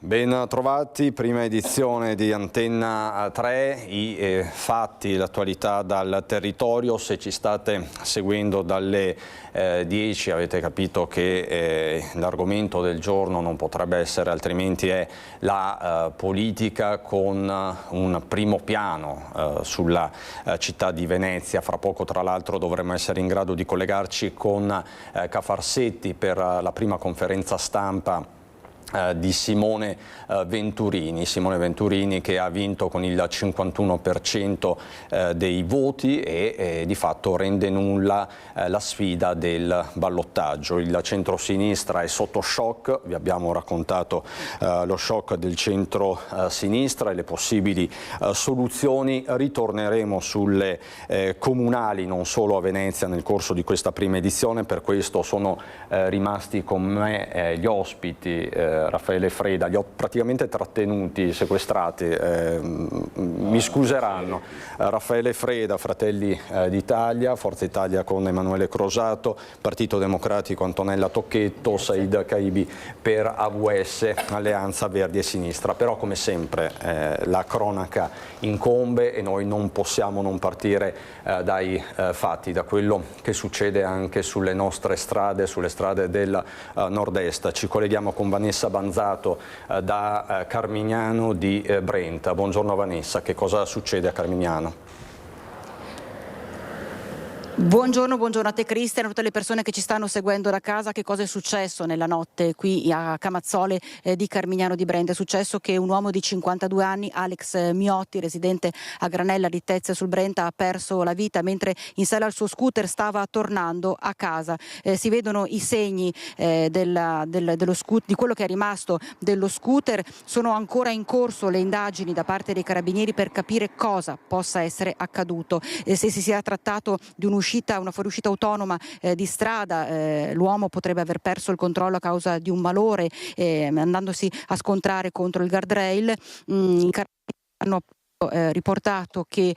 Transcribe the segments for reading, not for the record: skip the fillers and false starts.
Ben trovati, prima edizione di Antenna 3, i fatti, l'attualità dal territorio. Se ci state seguendo dalle 10 avete capito che l'argomento del giorno non potrebbe essere altrimenti, è la politica, con un primo piano sulla città di Venezia. Fra poco tra l'altro dovremmo essere in grado di collegarci con Cafarsetti per la prima conferenza stampa di Simone Venturini, che ha vinto con il 51% dei voti e di fatto rende nulla la sfida del ballottaggio. Il centro-sinistra è sotto shock, vi abbiamo raccontato lo shock del centro-sinistra e le possibili soluzioni. Ritorneremo sulle comunali, non solo a Venezia, nel corso di questa prima edizione. Per questo sono rimasti con me gli ospiti. Raffaele Freda, li ho praticamente trattenuti, sequestrati, mi scuseranno. Raffaele Freda, Fratelli d'Italia, Forza Italia con Emanuele Crosato, Partito Democratico Antonella Tocchetto, Said Caibi per AVS, Alleanza Verdi e Sinistra. Però come sempre la cronaca incombe e noi non possiamo non partire dai fatti, da quello che succede anche sulle nostre strade, sulle strade del nord-est. Ci colleghiamo con Vanessa Banzato da Carmignano di Brenta. Buongiorno Vanessa, che cosa succede a Carmignano? Buongiorno a te Cristian, a tutte le persone che ci stanno seguendo da casa. Che cosa è successo nella notte qui a Camazzole di Carmignano di Brenta? È successo che un uomo di 52 anni, Alex Miotti, residente a Granella di Tezze sul Brenta, ha perso la vita mentre in sella al suo scooter stava tornando a casa. Si vedono i segni di quello che è rimasto dello scooter. Sono ancora in corso le indagini da parte dei carabinieri per capire cosa possa essere accaduto, se si sia trattato di una fuoriuscita autonoma di strada. L'uomo potrebbe aver perso il controllo a causa di un malore, andandosi a scontrare contro il guardrail. I carabinieri hanno riportato che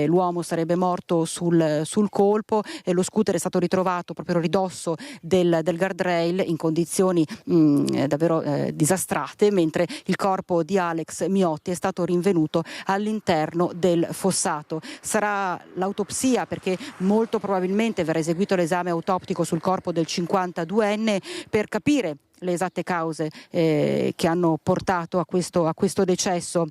l'uomo sarebbe morto sul colpo. Lo scooter è stato ritrovato proprio a ridosso del guardrail in condizioni davvero disastrate, mentre il corpo di Alex Miotti è stato rinvenuto all'interno del fossato. Sarà l'autopsia, perché molto probabilmente verrà eseguito l'esame autoptico sul corpo del 52enne per capire le esatte cause che hanno portato a questo decesso,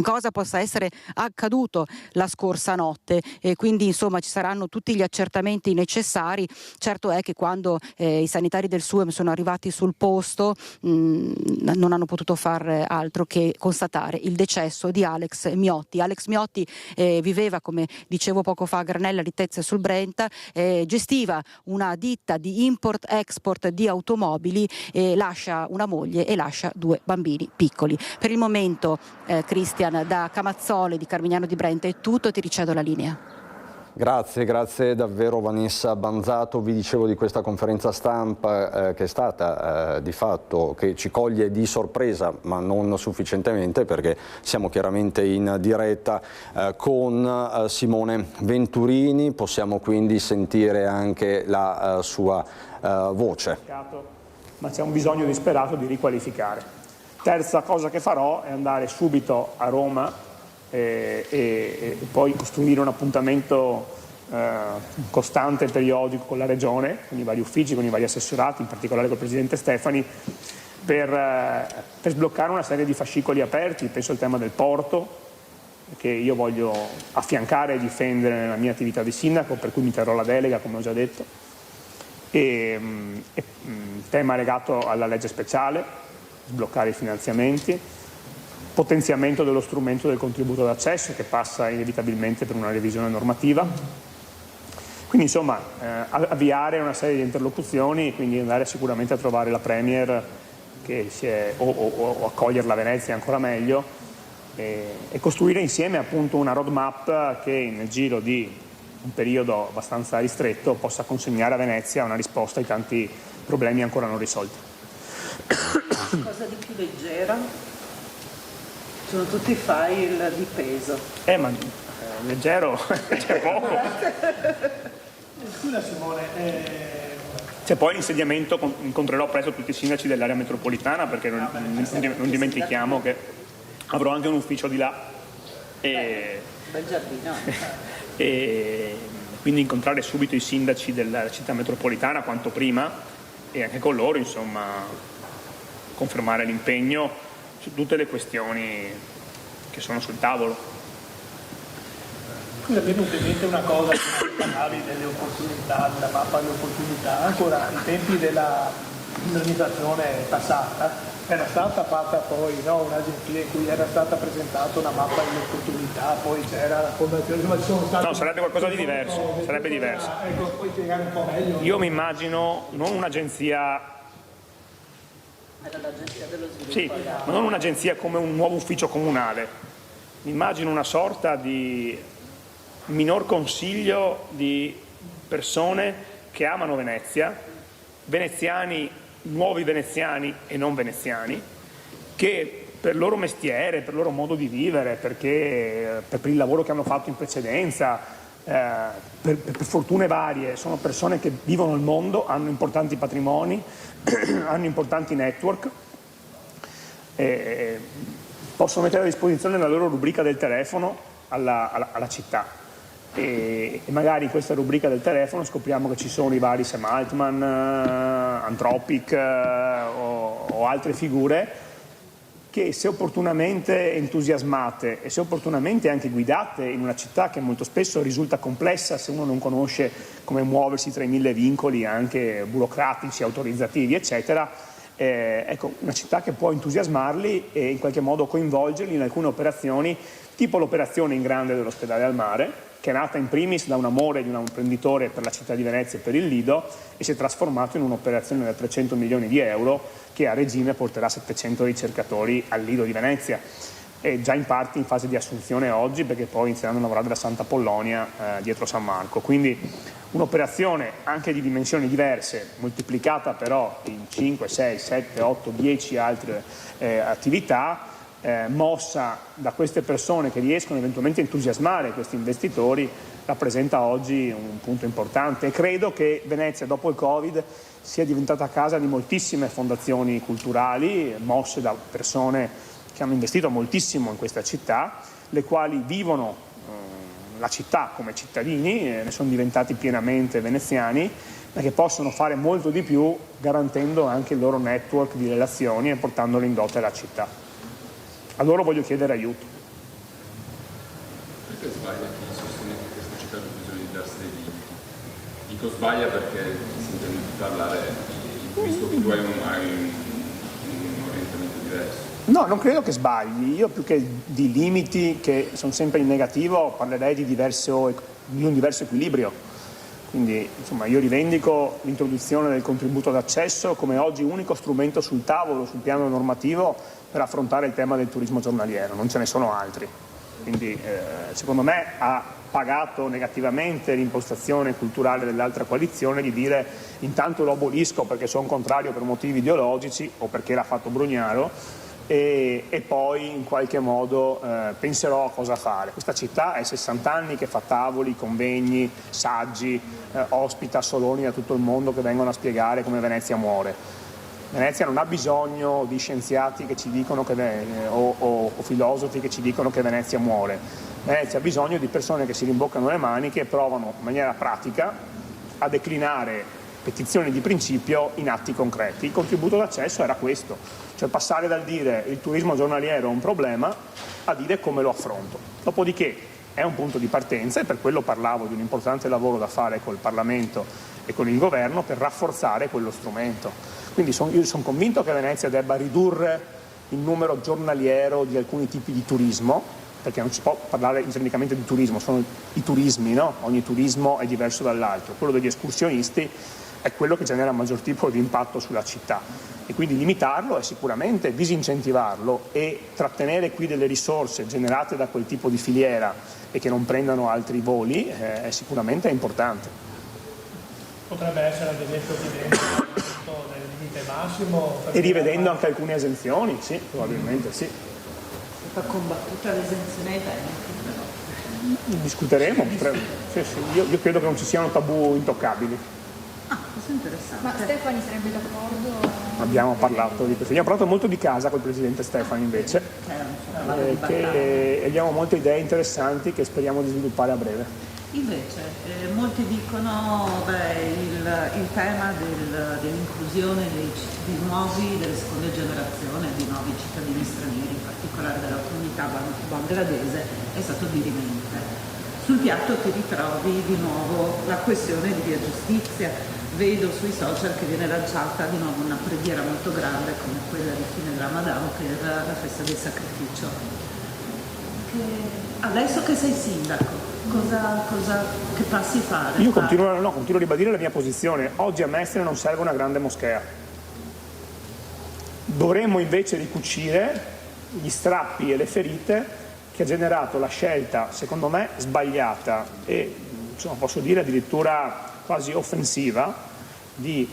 cosa possa essere accaduto la scorsa notte. E quindi insomma ci saranno tutti gli accertamenti necessari. Certo è che quando i sanitari del SUEM sono arrivati sul posto non hanno potuto far altro che constatare il decesso di Alex Miotti. Alex Miotti viveva, come dicevo poco fa, a Granella di Tezze sul Brenta, gestiva una ditta di import-export di automobili, lascia una moglie e lascia 2 bambini piccoli. Per il momento Cristian, da Camazzole di Carmignano di Brenta è tutto, ti ricedo la linea. Grazie davvero Vanessa Banzato. Vi dicevo di questa conferenza stampa che è stata di fatto, che ci coglie di sorpresa, ma non sufficientemente, perché siamo chiaramente in diretta con Simone Venturini. Possiamo quindi sentire anche la sua voce. Ma c'è un bisogno disperato di riqualificare. Terza cosa che farò è andare subito a Roma e poi costruire un appuntamento costante e periodico con la Regione, con i vari uffici, con i vari assessorati, in particolare col Presidente Stefani, per sbloccare una serie di fascicoli aperti. Penso al tema del porto, che io voglio affiancare e difendere nella mia attività di sindaco, per cui mi terrò la delega, come ho già detto, e il tema legato alla legge speciale, sbloccare i finanziamenti, potenziamento dello strumento del contributo d'accesso, che passa inevitabilmente per una revisione normativa. Quindi insomma avviare una serie di interlocuzioni, quindi andare sicuramente a trovare la Premier o accoglierla a Venezia ancora meglio, e costruire insieme appunto una roadmap che nel giro di un periodo abbastanza ristretto possa consegnare a Venezia una risposta ai tanti problemi ancora non risolti. Cosa di più leggera? Sono tutti file di peso. Ma leggero c'è poco. Scusa Simone, Se poi l'insediamento, incontrerò presto tutti i sindaci dell'area metropolitana, perché non dimentichiamo che avrò anche un ufficio di là. Bel giardino. E quindi incontrare subito i sindaci della città metropolitana quanto prima e anche con loro, insomma, confermare l'impegno su tutte le questioni che sono sul tavolo. Qui è venuta in mente una cosa, che parlavi delle opportunità, della mappa delle opportunità, ancora ai tempi della modernizzazione passata era stata fatta poi un'agenzia in cui era stata presentata una mappa delle opportunità, poi c'era la fondazione, ma ci sono stati... No, sarebbe qualcosa di diverso, sarebbe diverso. Ecco, puoi spiegare un po' meglio? Io mi immagino non un'agenzia... Era l'agenzia dello sviluppo. Sì, ma non un'agenzia come un nuovo ufficio comunale. Mi immagino una sorta di minor consiglio di persone che amano Venezia, veneziani, nuovi veneziani e non veneziani, che per loro mestiere, per loro modo di vivere, perché per il lavoro che hanno fatto in precedenza, per fortune varie, sono persone che vivono il mondo, hanno importanti patrimoni, hanno importanti network, possono mettere a disposizione la loro rubrica del telefono alla città. E magari in questa rubrica del telefono scopriamo che ci sono i vari Sam Altman, Anthropic o altre figure che, se opportunamente entusiasmate e se opportunamente anche guidate in una città che molto spesso risulta complessa se uno non conosce come muoversi tra i mille vincoli anche burocratici, autorizzativi, eccetera, ecco, una città che può entusiasmarli e in qualche modo coinvolgerli in alcune operazioni, tipo l'operazione in grande dell'ospedale al mare, che è nata in primis da un amore di un imprenditore per la città di Venezia e per il Lido e si è trasformato in un'operazione da 300 milioni di euro che a regime porterà 700 ricercatori al Lido di Venezia. È già in parte in fase di assunzione oggi, perché poi inizieranno a lavorare da Santa Pollonia dietro San Marco. Quindi un'operazione anche di dimensioni diverse, moltiplicata però in 5, 6, 7, 8, 10 altre attività, mossa da queste persone che riescono eventualmente a entusiasmare questi investitori, rappresenta oggi un punto importante. E credo che Venezia dopo il Covid sia diventata casa di moltissime fondazioni culturali mosse da persone che hanno investito moltissimo in questa città, le quali vivono la città come cittadini, ne sono diventati pienamente veneziani, ma che possono fare molto di più garantendo anche il loro network di relazioni e portandolo in dote alla città. A loro voglio chiedere aiuto. Perché sbaglia chi sostiene che questa città ha bisogno di darsi dei limiti? Dico sbaglia perché si intende parlare, visto che tu hai un orientamento diverso. No, non credo che sbagli. Io più che di limiti, che sono sempre in negativo, parlerei di un diverso equilibrio. Quindi insomma io rivendico l'introduzione del contributo d'accesso come oggi unico strumento sul tavolo, sul piano normativo, per affrontare il tema del turismo giornaliero, non ce ne sono altri. Quindi secondo me ha pagato negativamente l'impostazione culturale dell'altra coalizione di dire intanto lo abolisco perché sono contrario per motivi ideologici o perché l'ha fatto Brugnaro e poi in qualche modo penserò a cosa fare. Questa città è 60 anni che fa tavoli, convegni, saggi, ospita soloni da tutto il mondo che vengono a spiegare come Venezia muore. Venezia non ha bisogno di scienziati che ci dicono o filosofi che ci dicono che Venezia muore. Venezia ha bisogno di persone che si rimboccano le maniche e provano in maniera pratica a declinare petizioni di principio in atti concreti. Il contributo d'accesso era questo, cioè passare dal dire il turismo giornaliero è un problema a dire come lo affronto. Dopodiché è un punto di partenza e per quello parlavo di un importante lavoro da fare col Parlamento e con il Governo per rafforzare quello strumento. Quindi io sono convinto che Venezia debba ridurre il numero giornaliero di alcuni tipi di turismo, perché non si può parlare intrinsecamente di turismo, sono i turismi, no? Ogni turismo è diverso dall'altro. Quello degli escursionisti è quello che genera maggior tipo di impatto sulla città e quindi limitarlo è sicuramente disincentivarlo e trattenere qui delle risorse generate da quel tipo di filiera e che non prendano altri voli è sicuramente importante. Potrebbe essere ad esempio del limite massimo E rivedendo anche alcune esenzioni, sì, probabilmente sì. Va combattuta l'esenzione ai Veneti. Discuteremo, sì, io credo che non ci siano tabù intoccabili. Ah, questo è interessante. Ma Stefani sarebbe d'accordo? Abbiamo parlato di questo, abbiamo parlato molto di casa col Presidente Stefani invece, e abbiamo molte idee interessanti che speriamo di sviluppare a breve. Invece, molti dicono il tema dell'inclusione delle seconde generazioni, di nuovi cittadini stranieri, in particolare della comunità bangladese, è stato dirimente. Sul piatto ti ritrovi di nuovo la questione di via giustizia. Vedo sui social che viene lanciata di nuovo una preghiera molto grande come quella di fine Ramadan per la festa del sacrificio. Adesso che sei sindaco, che passi fare? Io continuo a ribadire la mia posizione. Oggi a Mestre non serve una grande moschea. Dovremmo invece ricucire gli strappi e le ferite che ha generato la scelta, secondo me, sbagliata e, insomma, posso dire addirittura quasi offensiva di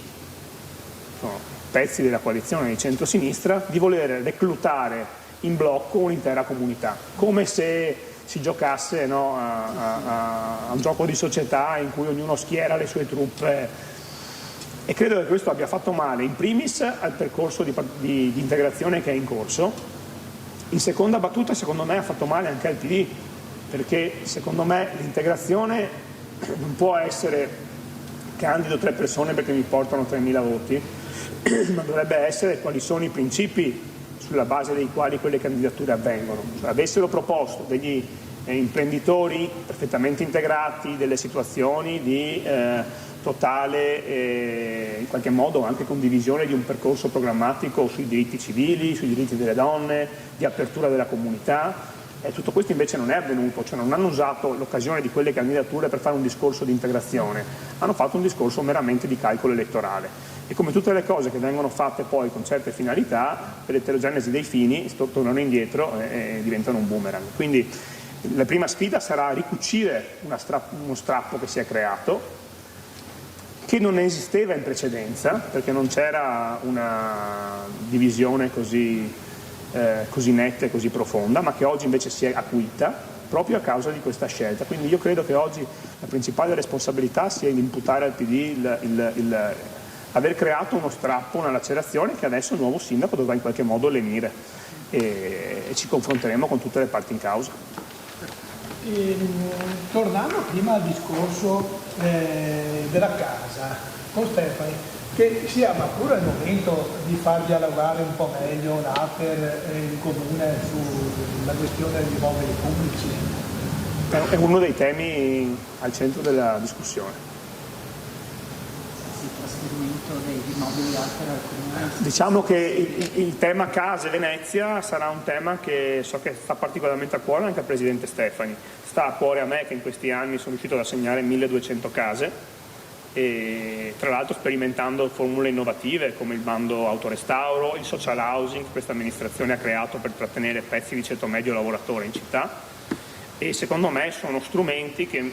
pezzi della coalizione di centrosinistra di voler reclutare in blocco un'intera comunità, come se si giocasse a un gioco di società in cui ognuno schiera le sue truppe, e credo che questo abbia fatto male in primis al percorso di integrazione che è in corso. In seconda battuta, secondo me, ha fatto male anche al PD, perché secondo me l'integrazione non può essere candido 3 persone perché mi portano 3.000 voti, ma dovrebbe essere quali sono i principi sulla base dei quali quelle candidature avvengono. Cioè, avessero proposto degli imprenditori perfettamente integrati, delle situazioni di totale, in qualche modo anche condivisione di un percorso programmatico sui diritti civili, sui diritti delle donne, di apertura della comunità. Tutto questo invece non è avvenuto, cioè non hanno usato l'occasione di quelle candidature per fare un discorso di integrazione, hanno fatto un discorso meramente di calcolo elettorale. E come tutte le cose che vengono fatte poi con certe finalità, per l'eterogenesi dei fini tornano indietro e diventano un boomerang. Quindi la prima sfida sarà ricucire uno strappo che si è creato, che non esisteva in precedenza, perché non c'era una divisione così netta e così profonda, ma che oggi invece si è acuita proprio a causa di questa scelta. Quindi io credo che oggi la principale responsabilità sia di imputare al PD aver creato uno strappo, una lacerazione che adesso il nuovo sindaco dovrà in qualche modo lenire, e ci confronteremo con tutte le parti in causa. Tornando prima al discorso della casa, con Stefani, che sia maturo il momento di far dialogare un po' meglio l'Aper e il Comune sulla gestione degli immobili pubblici? È uno dei temi al centro della discussione. Il trasferimento degli immobili Aper al Comune? Diciamo che il tema case Venezia sarà un tema che so che sta particolarmente a cuore anche al Presidente Stefani. Sta a cuore a me, che in questi anni sono riuscito ad assegnare 1200 case, e tra l'altro sperimentando formule innovative come il bando autorestauro, il social housing che questa amministrazione ha creato per trattenere pezzi di ceto medio lavoratore in città, e secondo me sono strumenti che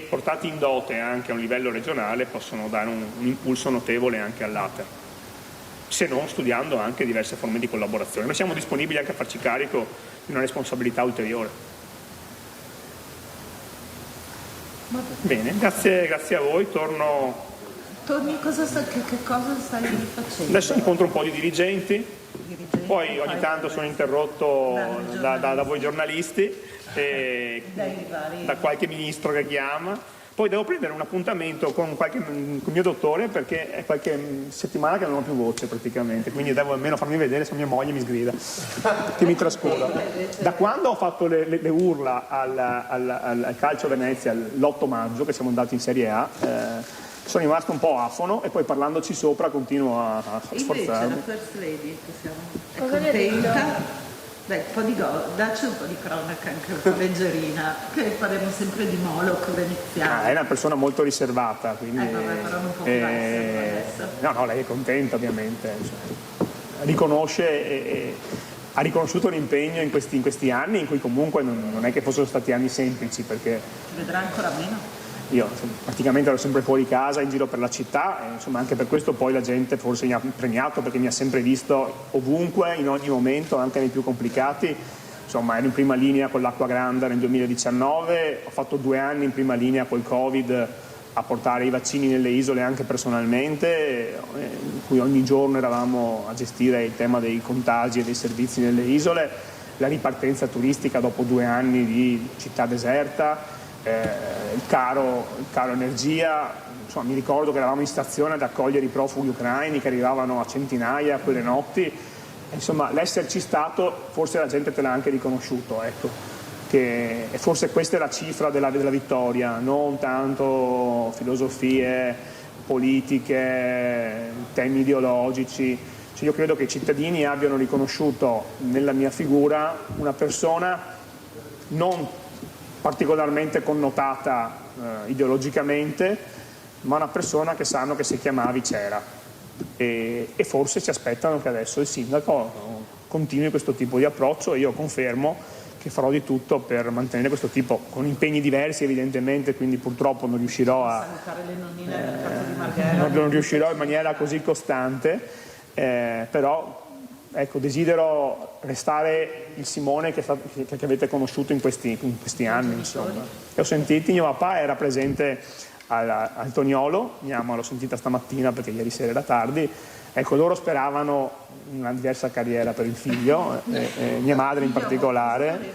portati in dote anche a un livello regionale possono dare un impulso notevole anche all'Aper, se non studiando anche diverse forme di collaborazione. Ma siamo disponibili anche a farci carico di una responsabilità ulteriore. Bene, grazie a voi, torni, che cosa stai facendo? Adesso incontro un po' di dirigenti, poi ogni tanto sono interrotto da voi giornalisti, da qualche ministro che chiama, poi devo prendere un appuntamento con mio dottore perché è qualche settimana che non ho più voce praticamente, quindi devo almeno farmi vedere se mia moglie mi sgrida, che mi trascura. Da quando ho fatto le urla al Calcio Venezia l'8 maggio, che siamo andati in Serie A, sono rimasto un po' afono e poi parlandoci sopra continuo a sforzarmi. Invece la First Lady è contenta? Dai, dacci un po' di cronaca anche un po' leggerina, che faremo sempre di Moloch veneziano. È una persona molto riservata, quindi però un po' adesso. No, lei è contenta ovviamente, cioè, riconosce ha riconosciuto l'impegno in questi anni in cui comunque non è che fossero stati anni semplici, perché vedrà ancora meno. Io praticamente ero sempre fuori casa, in giro per la città, e insomma anche per questo poi la gente forse mi ha premiato, perché mi ha sempre visto ovunque, in ogni momento, anche nei più complicati. Insomma, ero in prima linea con l'Acqua Granda nel 2019, ho fatto 2 anni in prima linea col Covid a portare i vaccini nelle isole anche personalmente, in cui ogni giorno eravamo a gestire il tema dei contagi e dei servizi nelle isole, la ripartenza turistica dopo 2 anni di città deserta, il caro energia. Insomma, mi ricordo che eravamo in stazione ad accogliere i profughi ucraini che arrivavano a centinaia quelle notti. Insomma, l'esserci stato, forse la gente te l'ha anche riconosciuto, ecco. E forse questa è la cifra della vittoria, non tanto filosofie politiche, temi ideologici. Cioè, io credo che i cittadini abbiano riconosciuto nella mia figura una persona non particolarmente connotata ideologicamente, ma una persona che sanno che se chiamavi c'era. E forse si aspettano che adesso il sindaco continui questo tipo di approccio, e io confermo che farò di tutto per mantenere questo tipo, con impegni diversi evidentemente, quindi purtroppo non riuscirò non riuscirò in maniera così costante, però ecco, desidero restare il Simone che avete conosciuto in questi anni, insomma. E ho sentito, mio papà era presente al Toniolo, mia mamma l'ho sentita stamattina perché ieri sera era tardi. Ecco, loro speravano una diversa carriera per il figlio, mia madre in particolare,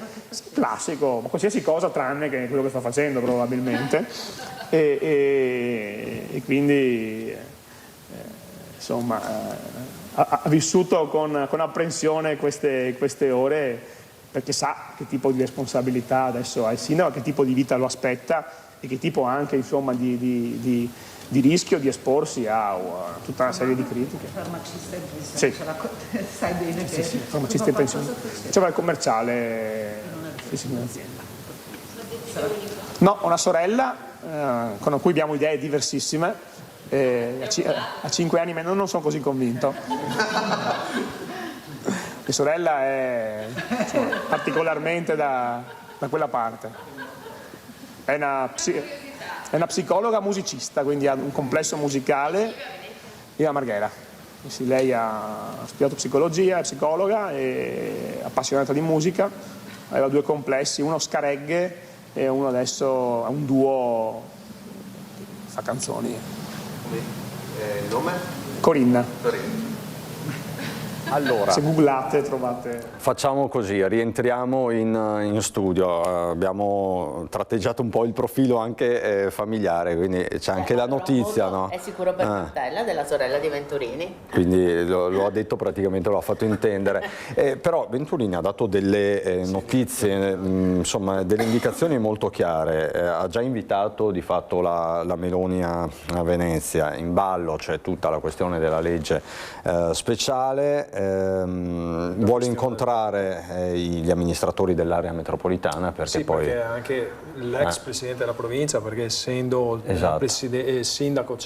classico, qualsiasi cosa tranne che quello che sta facendo probabilmente, e quindi insomma ha vissuto con apprensione queste ore, perché sa che tipo di responsabilità adesso ha il sindaco, che tipo di vita lo aspetta e che tipo anche insomma di rischio di esporsi a tutta una serie di critiche. Farmacista in pensione, Sì. sai bene che... Sì, farmacista in pensione. Faceva il commerciale in un'azienda. No, ho una sorella con cui abbiamo idee diversissime, a 5 anni meno, non sono così convinto. Mia sorella è particolarmente da quella parte. È una psicologa musicista, quindi ha un complesso musicale, io a Marghera. Sì, lei ha studiato psicologia, è psicologa, è appassionata di musica, aveva 2 complessi, uno scaregge e uno adesso ha un duo, fa canzoni. Il nome? Corinna. Allora, se googlate trovate. Facciamo così, rientriamo in studio, abbiamo tratteggiato un po' il profilo anche familiare, quindi c'è anche la notizia, no? È sicuro per Martella, della sorella di Venturini. Quindi lo ha detto praticamente, lo ha fatto intendere. Però Venturini ha dato delle notizie, insomma delle indicazioni molto chiare, ha già invitato di fatto la Meloni a Venezia, in ballo c'è tutta la questione della legge speciale. Vuole incontrare gli amministratori dell'area metropolitana perché sì, poi... perché anche l'ex presidente della provincia, perché essendo sindaco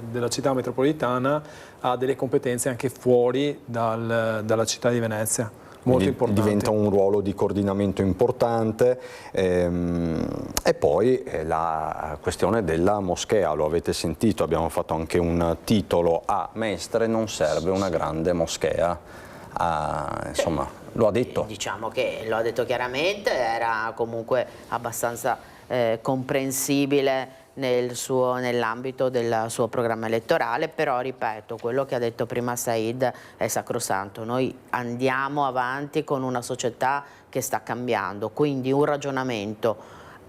della città metropolitana ha delle competenze anche fuori dalla città di Venezia. Molto importante. Diventa un ruolo di coordinamento importante, e poi la questione della moschea, lo avete sentito, abbiamo fatto anche un titolo a Mestre, non serve una grande moschea, insomma lo ha detto. Diciamo che lo ha detto chiaramente, era comunque abbastanza comprensibile nell'ambito del suo programma elettorale, però ripeto, quello che ha detto prima Said è sacrosanto. Noi andiamo avanti con una società che sta cambiando, quindi un ragionamento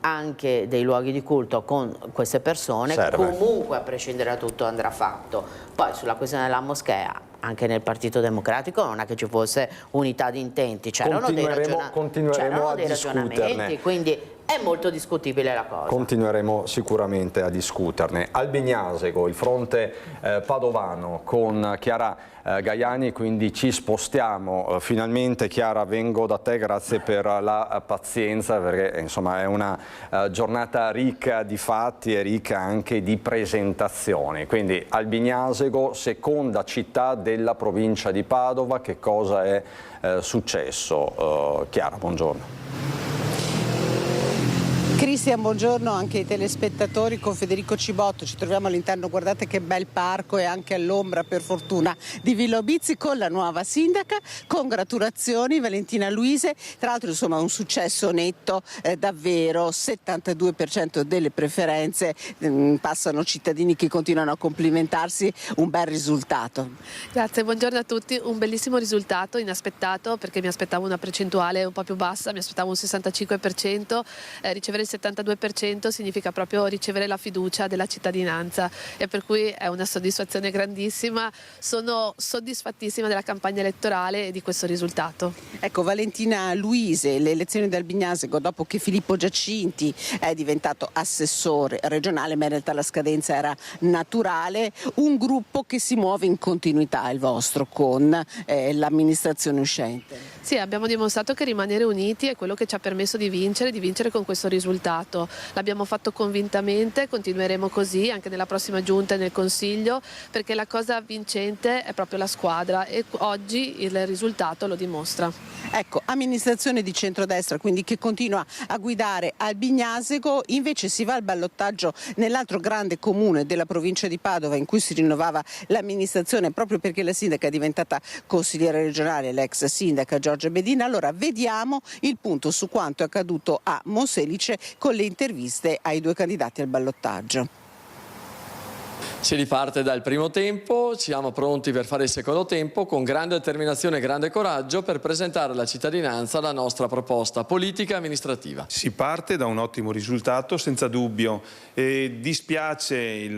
anche dei luoghi di culto con queste persone comunque, a prescindere da tutto, andrà fatto. Poi sulla questione della moschea, anche nel Partito Democratico non è che ci fosse unità di intenti, c'erano dei ragionamenti, quindi è molto discutibile la cosa. Continueremo sicuramente a discuterne. Albignasego, il fronte padovano con Chiara Gaiani, quindi ci spostiamo. Finalmente Chiara, vengo da te, grazie per la pazienza, perché insomma è una giornata ricca di fatti e ricca anche di presentazioni. Quindi Albignasego, seconda città della provincia di Padova, che cosa è successo? Chiara, buongiorno. Cristian, buongiorno anche ai telespettatori con Federico Cibotto. Ci troviamo all'interno, guardate che bel parco e anche all'ombra, per fortuna, di Villa Obizzi con la nuova sindaca. Congratulazioni Valentina Luise, tra l'altro insomma un successo netto, davvero 72% delle preferenze, passano cittadini che continuano a complimentarsi, un bel risultato. Grazie, buongiorno a tutti, un bellissimo risultato, inaspettato, perché mi aspettavo una percentuale un po' più bassa, mi aspettavo un 65%, ricevere il 72% significa proprio ricevere la fiducia della cittadinanza e per cui è una soddisfazione grandissima. Sono soddisfattissima della campagna elettorale e di questo risultato. Ecco, Valentina Luise, le elezioni del Bignasego dopo che Filippo Giacinti è diventato assessore regionale, ma in realtà la scadenza era naturale, un gruppo che si muove in continuità, il vostro, con l'amministrazione uscente. Sì, abbiamo dimostrato che rimanere uniti è quello che ci ha permesso di vincere con questo risultato. L'abbiamo fatto convintamente, continueremo così anche nella prossima giunta e nel Consiglio, perché la cosa vincente è proprio la squadra e oggi il risultato lo dimostra. Ecco, amministrazione di centrodestra, quindi che continua a guidare al Bignasego, invece si va al ballottaggio nell'altro grande comune della provincia di Padova in cui si rinnovava l'amministrazione proprio perché la sindaca è diventata consigliere regionale, l'ex sindaca Giorgia Bedina. Allora vediamo il punto su quanto è accaduto a Monselice con le interviste ai due candidati al ballottaggio. Si riparte dal primo tempo, siamo pronti per fare il secondo tempo con grande determinazione e grande coraggio per presentare alla cittadinanza la nostra proposta politica e amministrativa. Si parte da un ottimo risultato senza dubbio, dispiace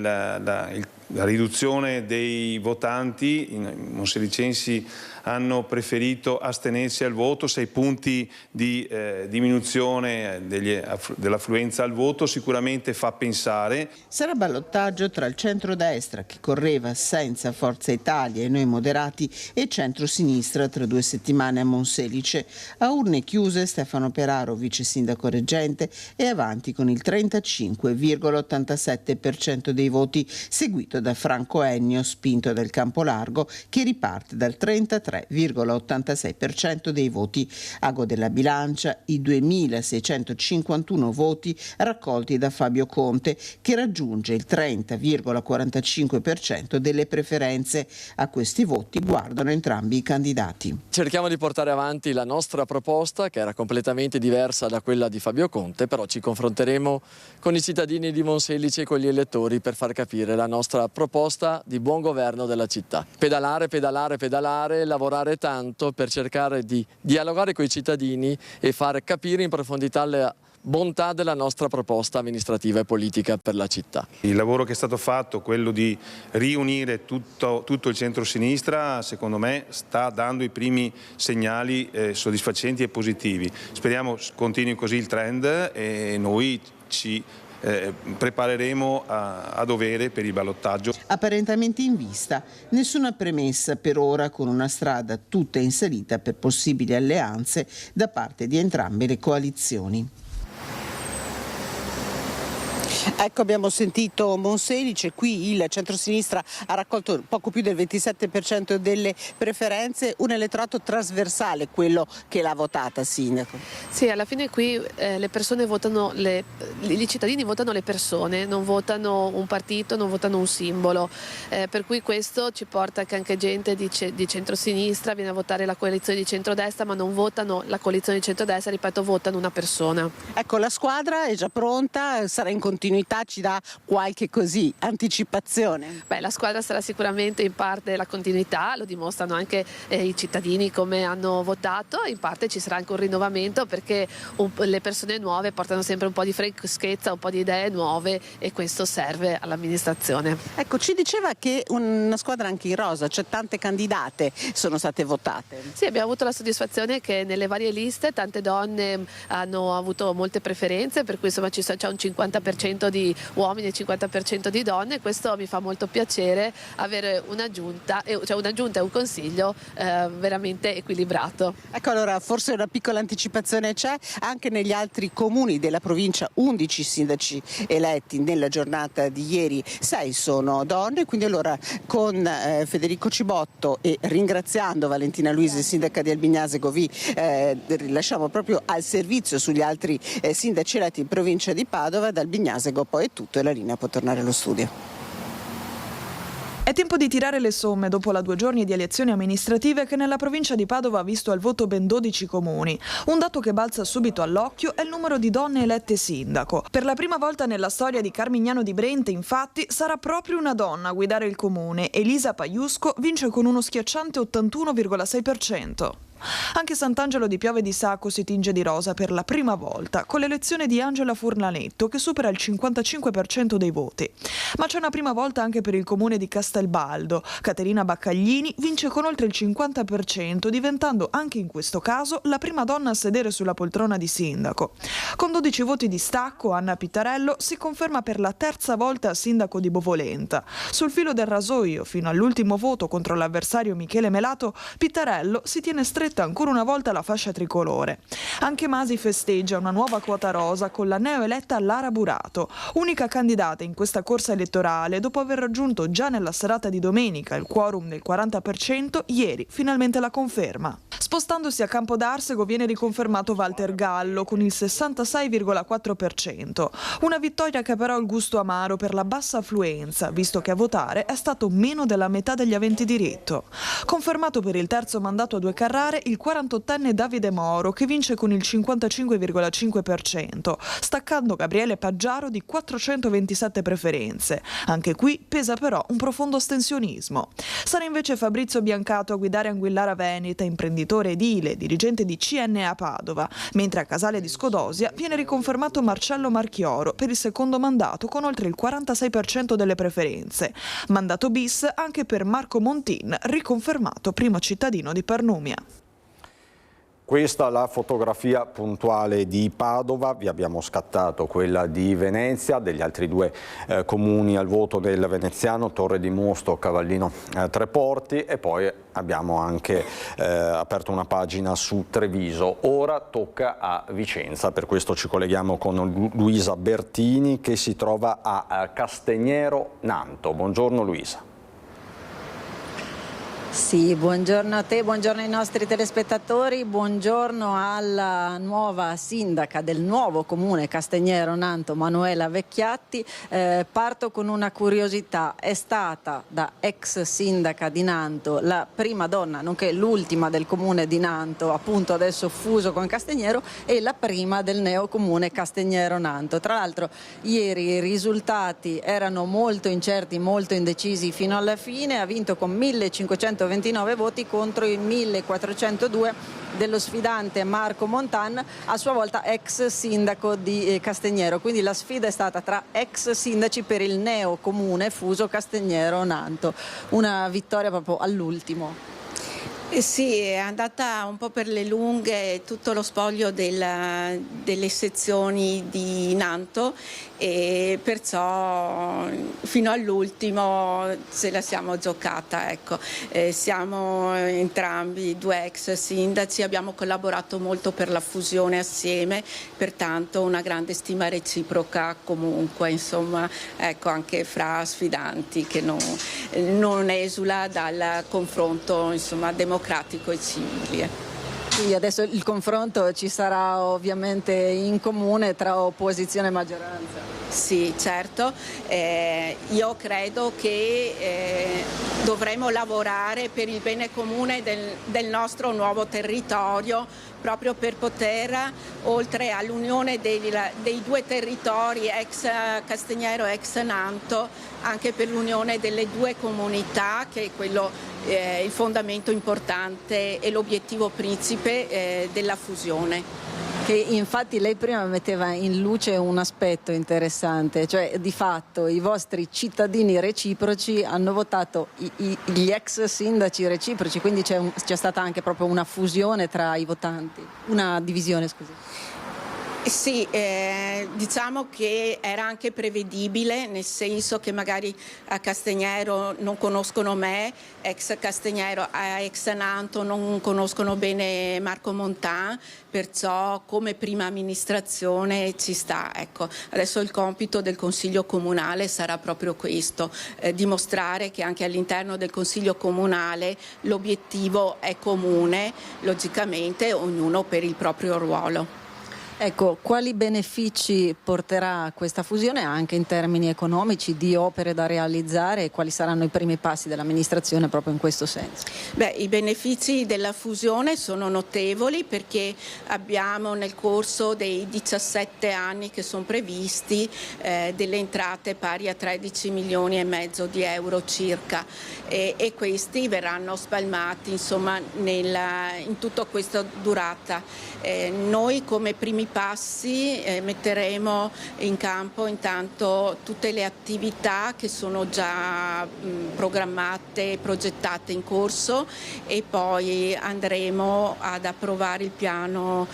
la riduzione dei votanti, i monselicensi hanno preferito astenersi al voto, 6 punti di diminuzione dell'affluenza al voto sicuramente fa pensare. Sarà ballottaggio tra il centrodestra che correva senza Forza Italia e Noi Moderati e centrosinistra tra 2 settimane a Monselice. A urne chiuse Stefano Peraro, vice sindaco reggente, è avanti con il 35,87% dei voti, seguito da Franco Ennio, spinto dal Campolargo, che riparte dal 33,86% dei voti. Ago della bilancia i 2.651 voti raccolti da Fabio Conte, che raggiunge il 30,45% delle preferenze. A questi voti guardano entrambi i candidati. Cerchiamo di portare avanti la nostra proposta, che era completamente diversa da quella di Fabio Conte, però ci confronteremo con i cittadini di Monselice e con gli elettori per far capire la nostra proposta di buon governo della città. Pedalare, pedalare, pedalare, lavorare tanto per cercare di dialogare con i cittadini e far capire in profondità la bontà della nostra proposta amministrativa e politica per la città. Il lavoro che è stato fatto, quello di riunire tutto il centro-sinistra, secondo me sta dando i primi segnali soddisfacenti e positivi. Speriamo continui così il trend e noi ci prepareremo a dovere per il ballottaggio. Apparentemente in vista, nessuna premessa per ora, con una strada tutta in salita per possibili alleanze da parte di entrambe le coalizioni. Ecco, abbiamo sentito Monselice, qui il centrosinistra ha raccolto poco più del 27% delle preferenze, un elettorato trasversale quello che l'ha votata, sindaco. Sì, alla fine qui le persone votano, i cittadini votano le persone, non votano un partito, non votano un simbolo, per cui questo ci porta che anche gente di centrosinistra viene a votare la coalizione di centrodestra, ma non votano la coalizione di centrodestra, ripeto, votano una persona. Ecco, la squadra è già pronta, sarà in continuità, ci dà qualche anticipazione? Beh, la squadra sarà sicuramente in parte la continuità, lo dimostrano anche i cittadini come hanno votato, in parte ci sarà anche un rinnovamento perché le persone nuove portano sempre un po' di freschezza, un po' di idee nuove e questo serve all'amministrazione. Ecco, ci diceva che una squadra anche in rosa, cioè tante candidate sono state votate. Sì, abbiamo avuto la soddisfazione che nelle varie liste tante donne hanno avuto molte preferenze, per cui insomma c'è un 50% 50% di uomini e 50% di donne. Questo mi fa molto piacere, avere una giunta e un consiglio veramente equilibrato. Ecco, allora forse una piccola anticipazione c'è anche negli altri comuni della provincia. 11 sindaci eletti nella giornata di ieri, 6 sono donne, quindi allora con Federico Cibotto e ringraziando Valentina Luisi, sindaca di Albignasego, vi lasciamo proprio al servizio sugli altri sindaci eletti in provincia di Padova. Da Albignasego poi è tutto e la linea può tornare allo studio. È tempo di tirare le somme dopo la 2 giorni di elezioni amministrative che nella provincia di Padova ha visto al voto ben 12 comuni. Un dato che balza subito all'occhio è il numero di donne elette sindaco. Per la prima volta nella storia di Carmignano di Brente, infatti, sarà proprio una donna a guidare il comune. Elisa Paiusco vince con uno schiacciante 81,6%. Anche Sant'Angelo di Piove di Sacco si tinge di rosa per la prima volta, con l'elezione di Angela Furlanetto, che supera il 55% dei voti. Ma c'è una prima volta anche per il comune di Castelbaldo. Caterina Baccaglini vince con oltre il 50%, diventando anche in questo caso la prima donna a sedere sulla poltrona di sindaco. Con 12 voti di stacco, Anna Pittarello si conferma per la terza volta sindaco di Bovolenta. Sul filo del rasoio, fino all'ultimo voto contro l'avversario Michele Melato, Pittarello si tiene stretta ancora una volta la fascia tricolore. Anche Masi festeggia una nuova quota rosa con la neoeletta Lara Burato, unica candidata in questa corsa elettorale dopo aver raggiunto già nella serata di domenica il quorum del 40%, ieri finalmente la conferma. Spostandosi a Campodarsego viene riconfermato Walter Gallo con il 66,4%, una vittoria che però ha il gusto amaro per la bassa affluenza, visto che a votare è stato meno della metà degli aventi diritto. Confermato per il terzo mandato a 2 Carrare il 48enne Davide Moro, che vince con il 55,5%, staccando Gabriele Paggiaro di 427 preferenze. Anche qui pesa però un profondo astensionismo. Sarà invece Fabrizio Biancato a guidare Anguillara Veneta, imprenditore edile, dirigente di CNA Padova, mentre a Casale di Scodosia viene riconfermato Marcello Marchioro per il secondo mandato con oltre il 46% delle preferenze. Mandato bis anche per Marco Montin, riconfermato primo cittadino di Pernumia. Questa è la fotografia puntuale di Padova, vi abbiamo scattato quella di Venezia, degli altri 2 comuni al voto del veneziano, Torre di Mosto, Cavallino Treporti, e poi abbiamo anche aperto una pagina su Treviso. Ora tocca a Vicenza, per questo ci colleghiamo con Luisa Bertini che si trova a Castegnero Nanto. Buongiorno Luisa. Sì, buongiorno a te, buongiorno ai nostri telespettatori, buongiorno alla nuova sindaca del nuovo comune Castegnero Nanto, Manuela Vecchiatti. Parto con una curiosità: è stata da ex sindaca di Nanto la prima donna, nonché l'ultima del comune di Nanto, appunto adesso fuso con Castegnero, e la prima del neocomune Castegnero Nanto. Tra l'altro ieri i risultati erano molto incerti, molto indecisi fino alla fine, ha vinto con 1529 voti contro i 1402 dello sfidante Marco Montan, a sua volta ex sindaco di Castegnero. Quindi la sfida è stata tra ex sindaci per il neocomune fuso Castegnero Nanto. Una vittoria proprio all'ultimo. Sì, è andata un po' per le lunghe tutto lo spoglio delle sezioni di Nanto, e perciò fino all'ultimo se la siamo giocata. Ecco. Siamo entrambi 2 ex sindaci, abbiamo collaborato molto per la fusione assieme, pertanto una grande stima reciproca comunque, insomma, ecco, anche fra sfidanti, che non esula dal confronto, insomma, democratico e civile. Quindi adesso il confronto ci sarà ovviamente in comune tra opposizione e maggioranza. Sì, certo. Io credo che dovremo lavorare per il bene comune del nostro nuovo territorio, proprio per poter, oltre all'unione dei 2 territori, ex Castegnero e ex Nanto, anche per l'unione delle 2 comunità, che è quello il fondamento importante e l'obiettivo principe della fusione. Che infatti lei prima metteva in luce un aspetto interessante, cioè di fatto i vostri cittadini reciproci hanno votato gli ex sindaci reciproci, quindi c'è stata anche proprio una fusione tra i votanti, una divisione, scusi. Sì, diciamo che era anche prevedibile, nel senso che magari a Castignero non conoscono me, ex Castignero, ex Nanto non conoscono bene Marco Montan, perciò come prima amministrazione ci sta. Ecco, adesso il compito del Consiglio Comunale sarà proprio questo, dimostrare che anche all'interno del Consiglio Comunale l'obiettivo è comune, logicamente ognuno per il proprio ruolo. Ecco, quali benefici porterà questa fusione anche in termini economici, di opere da realizzare, e quali saranno i primi passi dell'amministrazione proprio in questo senso? Beh, i benefici della fusione sono notevoli, perché abbiamo nel corso dei 17 anni che sono previsti delle entrate pari a 13 milioni e mezzo di euro circa, e questi verranno spalmati insomma in tutta questa durata. Noi come primi passi metteremo in campo intanto tutte le attività che sono già programmate e progettate in corso, e poi andremo ad approvare il piano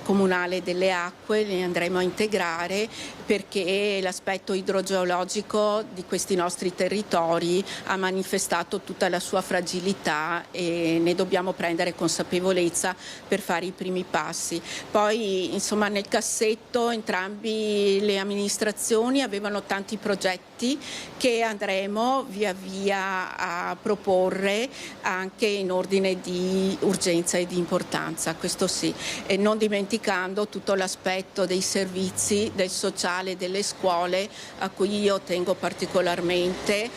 comunale delle acque, li andremo a integrare, perché l'aspetto idrogeologico di questi nostri territori ha manifestato tutta la sua fragilità e ne dobbiamo prendere consapevolezza per fare i primi passi. Poi insomma nel cassetto entrambi le amministrazioni avevano tanti progetti che andremo via via a proporre anche in ordine di urgenza e di importanza, questo sì, e non dimenticando tutto l'aspetto dei servizi, del sociale, delle scuole, a cui io tengo particolarmente,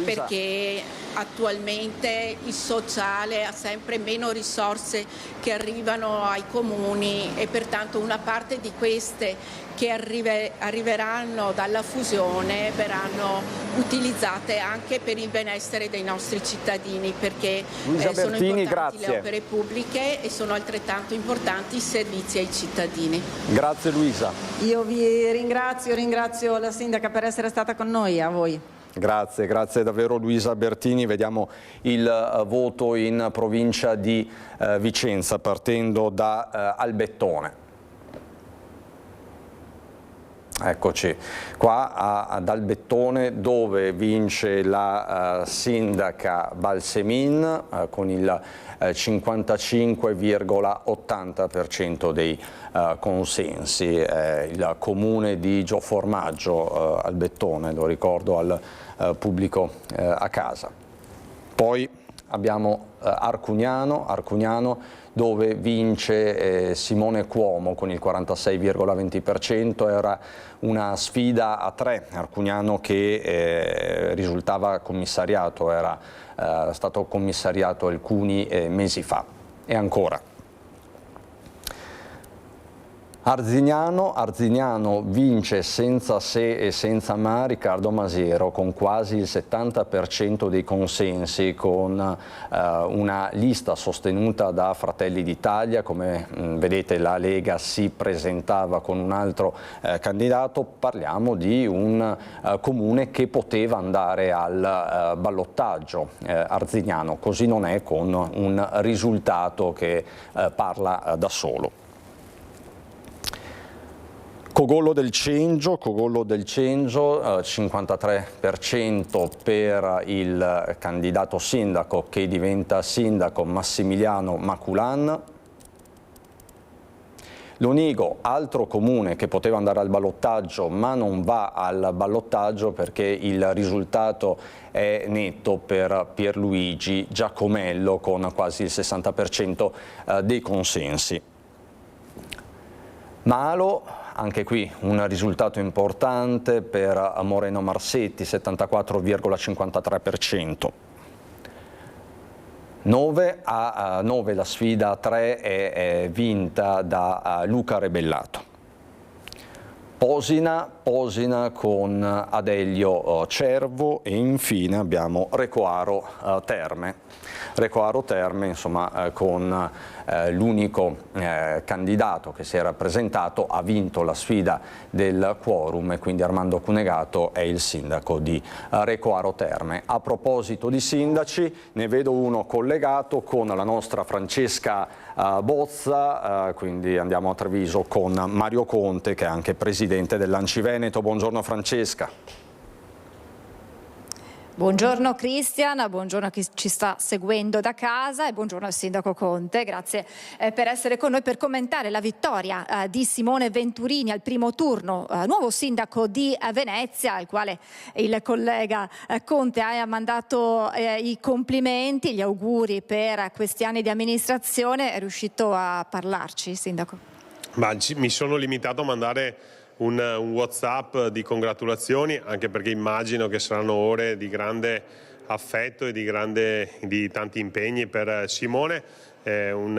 perché attualmente il sociale ha sempre meno risorse che arrivano ai comuni, e pertanto una parte di queste che arriveranno dalla fusione verranno utilizzate anche per il benessere dei nostri cittadini, perché sono importanti le opere pubbliche e sono altrettanto importanti i servizi ai cittadini. Grazie Luisa. Io vi ringrazio la sindaca per essere stata con noi, a voi. Grazie, grazie davvero Luisa Bertini. Vediamo il voto in provincia di Vicenza, partendo da Albettone. Eccoci qua ad Albettone, dove vince la sindaca Balsemin con il 55,80% dei consensi. Il comune di Gioformaggio, Albettone, lo ricordo al pubblico a casa. Poi abbiamo Arcugnano, dove vince Simone Cuomo con il 46,20%. Era una sfida a tre. Arcugnano che risultava commissariato, era stato commissariato alcuni mesi fa. E ancora Arzignano vince senza se e senza ma Riccardo Masiero con quasi il 70% dei consensi, con una lista sostenuta da Fratelli d'Italia. Come vedete la Lega si presentava con un altro candidato. Parliamo di un comune che poteva andare al ballottaggio, Arzignano, così non è, con un risultato che parla da solo. Cogollo del Cengio, 53% per il candidato sindaco che diventa sindaco, Massimiliano Maculan. Lonigo, altro comune che poteva andare al ballottaggio ma non va al ballottaggio perché il risultato è netto per Pierluigi Giacomello con quasi il 60% dei consensi. Malo, anche qui un risultato importante per Moreno Marsetti, 74,53%. 9 a 9 la sfida a 3 è vinta da Luca Rebellato. Posina con Adelio Cervo, e infine abbiamo Recoaro Terme. Recoaro Terme, insomma, con l'unico candidato che si era presentato, ha vinto la sfida del quorum, e quindi Armando Cunegato è il sindaco di Recoaro Terme. A proposito di sindaci, ne vedo uno collegato con la nostra Francesca bozza, quindi andiamo a Treviso con Mario Conte, che è anche presidente dell'Anci Veneto. Buongiorno Francesca. Buongiorno Cristian, buongiorno a chi ci sta seguendo da casa e buongiorno al Sindaco Conte, grazie per essere con noi per commentare la vittoria di Simone Venturini al primo turno, nuovo Sindaco di Venezia, al quale il collega Conte ha mandato i complimenti, gli auguri per questi anni di amministrazione. È riuscito a parlarci, Sindaco? Mi sono limitato a mandare un WhatsApp di congratulazioni, anche perché immagino che saranno ore di grande affetto e di tanti impegni per Simone. È un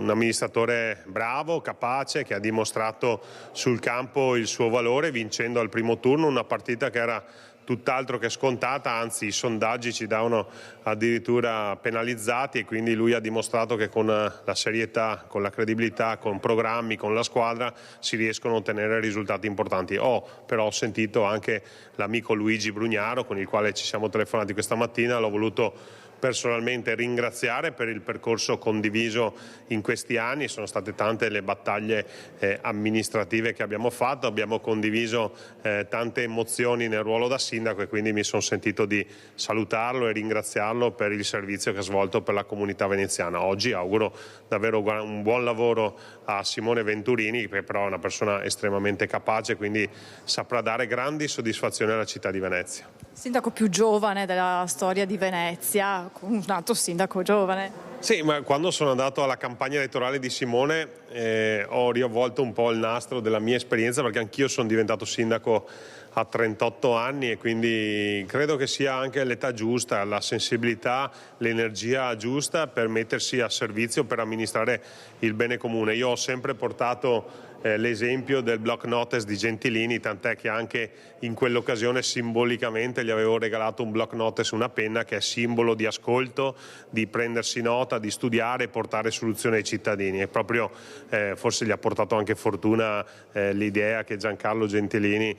amministratore bravo, capace, che ha dimostrato sul campo il suo valore vincendo al primo turno una partita che era tutt'altro che scontata, anzi i sondaggi ci davano addirittura penalizzati, e quindi lui ha dimostrato che con la serietà, con la credibilità, con programmi, con la squadra si riescono a ottenere risultati importanti. Però ho sentito anche l'amico Luigi Brugnaro, con il quale ci siamo telefonati questa mattina, l'ho voluto personalmente ringraziare per il percorso condiviso in questi anni. Sono state tante le battaglie amministrative che abbiamo fatto, abbiamo condiviso tante emozioni nel ruolo da sindaco, e quindi mi sono sentito di salutarlo e ringraziarlo per il servizio che ha svolto per la comunità veneziana. Oggi auguro davvero un buon lavoro a Simone Venturini, che però è una persona estremamente capace, quindi saprà dare grandi soddisfazioni alla città di Venezia. Sindaco più giovane della storia di Venezia, un altro sindaco giovane. Sì, ma quando sono andato alla campagna elettorale di Simone ho riavvolto un po' il nastro della mia esperienza, perché anch'io sono diventato sindaco a 38 anni e quindi credo che sia anche l'età giusta, la sensibilità, l'energia giusta per mettersi a servizio, per amministrare il bene comune. Io ho sempre portato l'esempio del block notice di Gentilini, tant'è che anche in quell'occasione simbolicamente gli avevo regalato un block notice, una penna che è simbolo di ascolto, di prendersi nota, di studiare e portare soluzioni ai cittadini. E proprio forse gli ha portato anche fortuna l'idea che Giancarlo Gentilini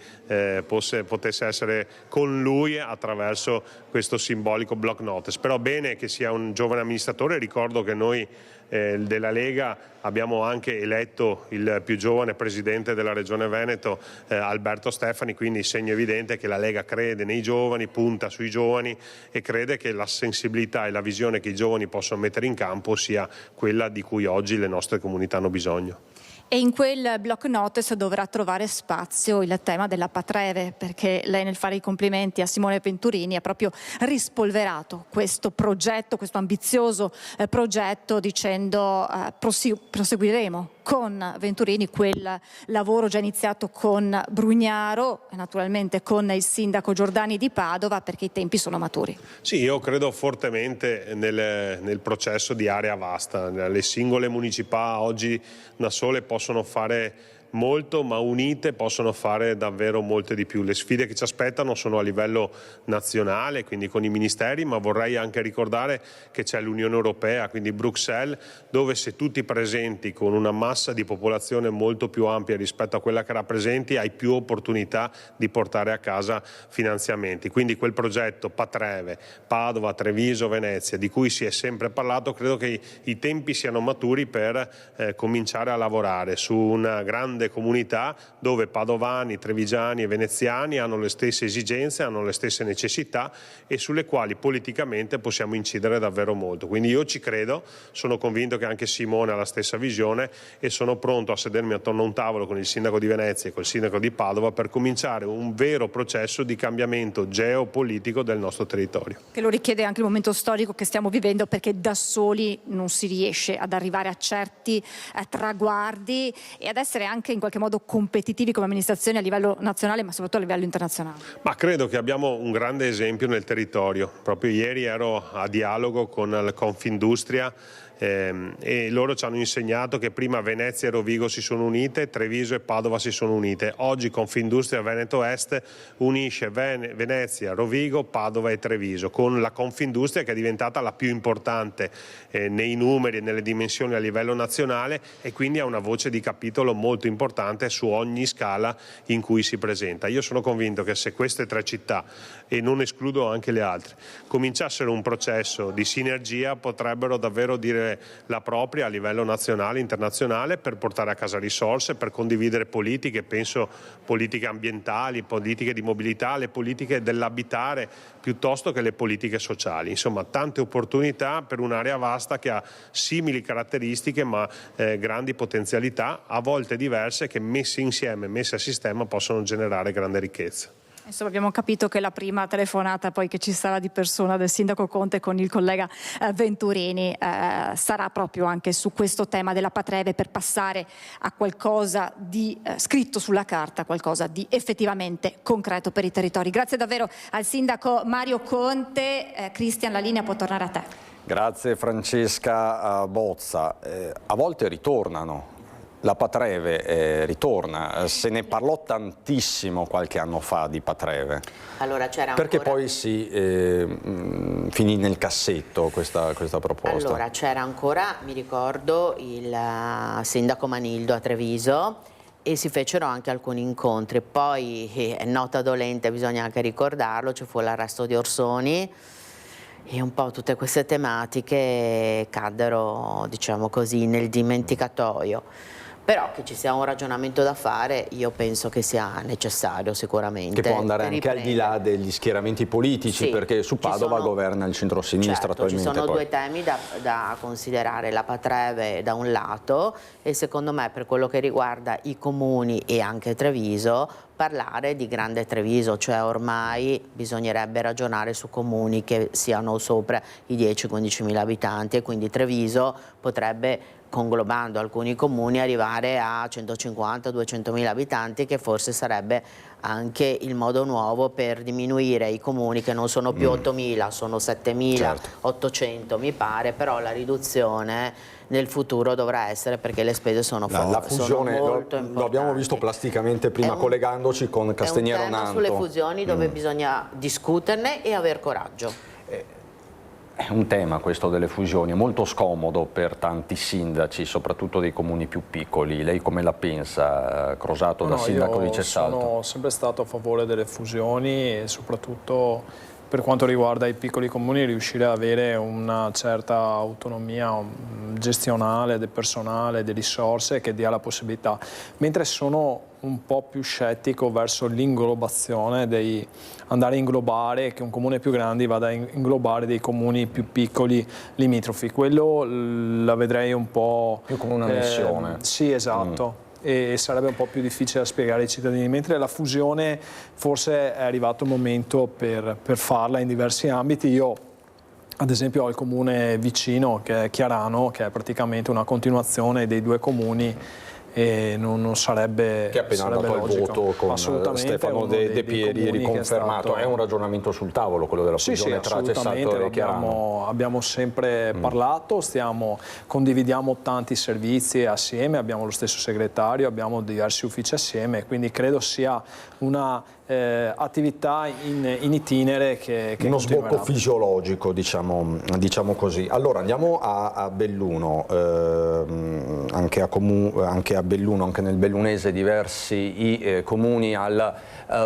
potesse essere con lui attraverso questo simbolico block notice. Però bene che sia un giovane amministratore. Ricordo che noi della Lega abbiamo anche eletto il più giovane presidente della Regione Veneto, Alberto Stefani, quindi segno evidente che la Lega crede nei giovani, punta sui giovani e crede che la sensibilità e la visione che i giovani possono mettere in campo sia quella di cui oggi le nostre comunità hanno bisogno. E in quel block notice dovrà trovare spazio il tema della Patreve, perché lei nel fare i complimenti a Simone Venturini ha proprio rispolverato questo progetto, questo ambizioso progetto, dicendo proseguiremo con Venturini quel lavoro già iniziato con Brugnaro e naturalmente con il sindaco Giordani di Padova, perché i tempi sono maturi. Sì, io credo fortemente nel processo di area vasta. Le singole municipalità oggi da sole possono fare molto, ma unite possono fare davvero molte di più. Le sfide che ci aspettano sono a livello nazionale, quindi con i ministeri, ma vorrei anche ricordare che c'è l'Unione Europea, quindi Bruxelles, dove se tutti presenti con una massa di popolazione molto più ampia rispetto a quella che rappresenti, hai più opportunità di portare a casa finanziamenti. Quindi quel progetto Patreve, Padova, Treviso, Venezia, di cui si è sempre parlato, credo che i tempi siano maturi per cominciare a lavorare su una grande comunità dove padovani, trevigiani e veneziani hanno le stesse esigenze, hanno le stesse necessità e sulle quali politicamente possiamo incidere davvero molto. Quindi io ci credo, sono convinto che anche Simone ha la stessa visione e sono pronto a sedermi attorno a un tavolo con il sindaco di Venezia e col sindaco di Padova per cominciare un vero processo di cambiamento geopolitico del nostro territorio. Che lo richiede anche il momento storico che stiamo vivendo, perché da soli non si riesce ad arrivare a certi traguardi e ad essere anche in qualche modo competitivi come amministrazione a livello nazionale, ma soprattutto a livello internazionale. Ma credo che abbiamo un grande esempio nel territorio. Proprio ieri ero a dialogo con la Confindustria e loro ci hanno insegnato che prima Venezia e Rovigo si sono unite, Treviso e Padova si sono unite. Oggi Confindustria Veneto Est unisce Venezia, Rovigo, Padova e Treviso, con la Confindustria che è diventata la più importante nei numeri e nelle dimensioni a livello nazionale e quindi ha una voce di capitolo molto importante su ogni scala in cui si presenta. Io sono convinto che se queste tre città, e non escludo anche le altre, cominciassero un processo di sinergia, potrebbero davvero dire comunque la propria a livello nazionale, internazionale, per portare a casa risorse, per condividere politiche, penso politiche ambientali, politiche di mobilità, le politiche dell'abitare, piuttosto che le politiche sociali. Insomma, tante opportunità per un'area vasta che ha simili caratteristiche ma grandi potenzialità, a volte diverse, che messe insieme, messe a sistema, possono generare grande ricchezza. Insomma, abbiamo capito che la prima telefonata poi che ci sarà di persona del sindaco Conte con il collega Venturini sarà proprio anche su questo tema della Patreve, per passare a qualcosa di scritto sulla carta, qualcosa di effettivamente concreto per i territori. Grazie davvero al sindaco Mario Conte. Cristian, la linea può tornare a te. Grazie Francesca Bozza. A volte ritornano. La Patreve ritorna, se ne parlò tantissimo qualche anno fa di Patreve. Allora, c'era perché ancora... poi si finì nel cassetto questa proposta? Allora, c'era ancora, mi ricordo, il sindaco Manildo a Treviso, e si fecero anche alcuni incontri. Poi, nota dolente, bisogna anche ricordarlo, ci fu l'arresto di Orsoni, e un po' tutte queste tematiche caddero, diciamo così, nel dimenticatoio. Però che ci sia un ragionamento da fare, io penso che sia necessario sicuramente. Che può andare anche al di là degli schieramenti politici, sì, perché su Padova governa il centro-sinistra, certo, attualmente. Ci sono poi. due temi da considerare, la Patreve da un lato, e secondo me per quello che riguarda i comuni e anche Treviso, parlare di Grande Treviso, cioè ormai bisognerebbe ragionare su comuni che siano sopra i 10-15 mila abitanti, e quindi Treviso potrebbe, conglobando alcuni comuni, arrivare a 150-200 mila abitanti, che forse sarebbe anche il modo nuovo per diminuire i comuni che non sono più 8.000, sono 7.800 mi pare, però la riduzione nel futuro dovrà essere, perché le spese sono forti. La fusione, lo abbiamo visto plasticamente prima collegandoci con Castigliero Nanto. È un tema sulle fusioni dove bisogna discuterne e aver coraggio. È un tema questo delle fusioni, è molto scomodo per tanti sindaci, soprattutto dei comuni più piccoli. Lei come la pensa, Crosato, da sindaco di Cessalto? Sono sempre stato a favore delle fusioni, e soprattutto per quanto riguarda i piccoli comuni riuscire ad avere una certa autonomia gestionale del personale, delle risorse, che dia la possibilità. Mentre sono un po' più scettico verso l'inglobazione, andare a inglobare, che un comune più grande vada a inglobare dei comuni più piccoli limitrofi. Quello la vedrei un po' più come una missione. Sì, esatto. E sarebbe un po' più difficile da spiegare ai cittadini, mentre la fusione forse è arrivato il momento per farla in diversi ambiti. Io ad esempio ho il comune vicino, che è Chiarano, che è praticamente una continuazione dei due comuni, e non sarebbe, che è appena andato al voto con Stefano De Pieri riconfermato. È un ragionamento sul tavolo quello della fusione tra Cessalto e Chiarano? Abbiamo sempre parlato, condividiamo tanti servizi assieme, abbiamo lo stesso segretario, abbiamo diversi uffici assieme, quindi credo sia una attività in itinere che uno sbocco fisiologico, diciamo così. Allora andiamo a Belluno, anche a Belluno, anche nel bellunese diversi i comuni al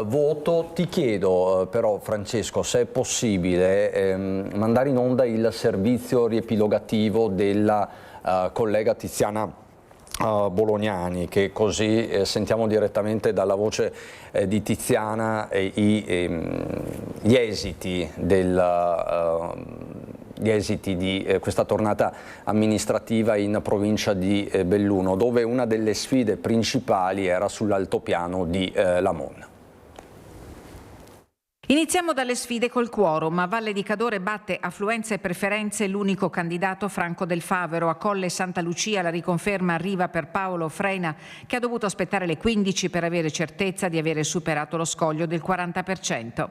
voto. Ti chiedo però, Francesco, se è possibile mandare in onda il servizio riepilogativo della collega Tiziana Bolognani, che così sentiamo direttamente dalla voce di Tiziana gli esiti di questa tornata amministrativa in provincia di Belluno, dove una delle sfide principali era sull'altopiano di Lamon. Iniziamo dalle sfide col quorum. A Valle di Cadore batte affluenza e preferenze l'unico candidato, Franco Del Favero. A Colle Santa Lucia la riconferma arriva per Paolo Frena, che ha dovuto aspettare le 15 per avere certezza di avere superato lo scoglio del 40%.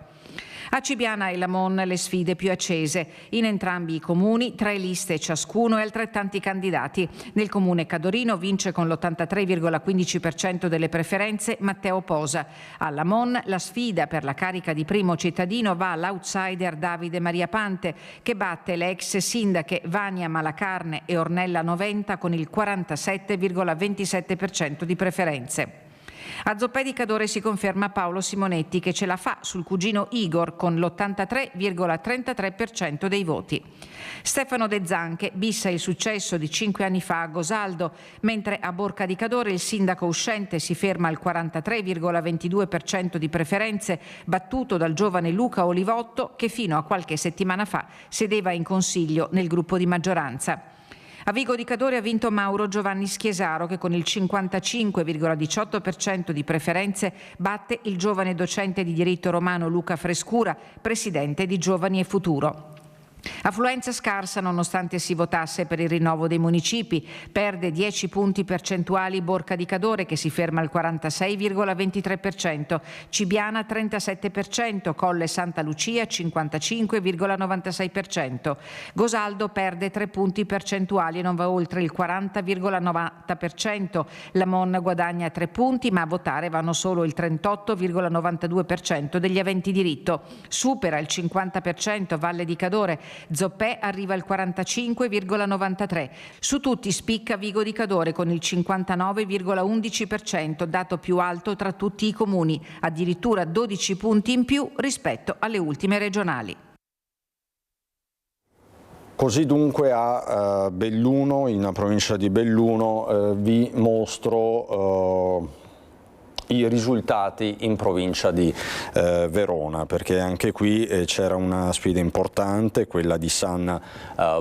A Cibiana e Lamon le sfide più accese. In entrambi i comuni 3 liste ciascuno e altrettanti candidati. Nel comune cadorino vince con l'83,15% delle preferenze Matteo Posa. A Lamon la sfida per la carica di primo cittadino va all'outsider Davide Maria Pante, che batte le ex sindache Vania Malacarne e Ornella Noventa con il 47,27% di preferenze. A Zoppè di Cadore si conferma Paolo Simonetti, che ce la fa sul cugino Igor con l'83,33% dei voti. Stefano De Zanche bissa il successo di 5 anni fa a Gosaldo, mentre a Borca di Cadore il sindaco uscente si ferma al 43,22% di preferenze, battuto dal giovane Luca Olivotto, che fino a qualche settimana fa sedeva in consiglio nel gruppo di maggioranza. A Vigo di Cadore ha vinto Mauro Giovanni Schiesaro, che con il 55,18% di preferenze batte il giovane docente di diritto romano Luca Frescura, presidente di Giovani e Futuro. Affluenza scarsa nonostante si votasse per il rinnovo dei municipi, perde 10 punti percentuali Borca di Cadore, che si ferma al 46,23%, Cibiana 37%, Colle Santa Lucia 55,96%, Gosaldo perde 3 punti percentuali e non va oltre il 40,90%, Lamon guadagna 3 punti ma a votare vanno solo il 38,92% degli aventi diritto, supera il 50% Valle di Cadore, Zoppè arriva al 45,93%. Su tutti spicca Vigo di Cadore con il 59,11%, dato più alto tra tutti i comuni, addirittura 12 punti in più rispetto alle ultime regionali. Così dunque a Belluno, in provincia di Belluno, vi mostro i risultati in provincia di Verona, perché anche qui c'era una sfida importante, quella di San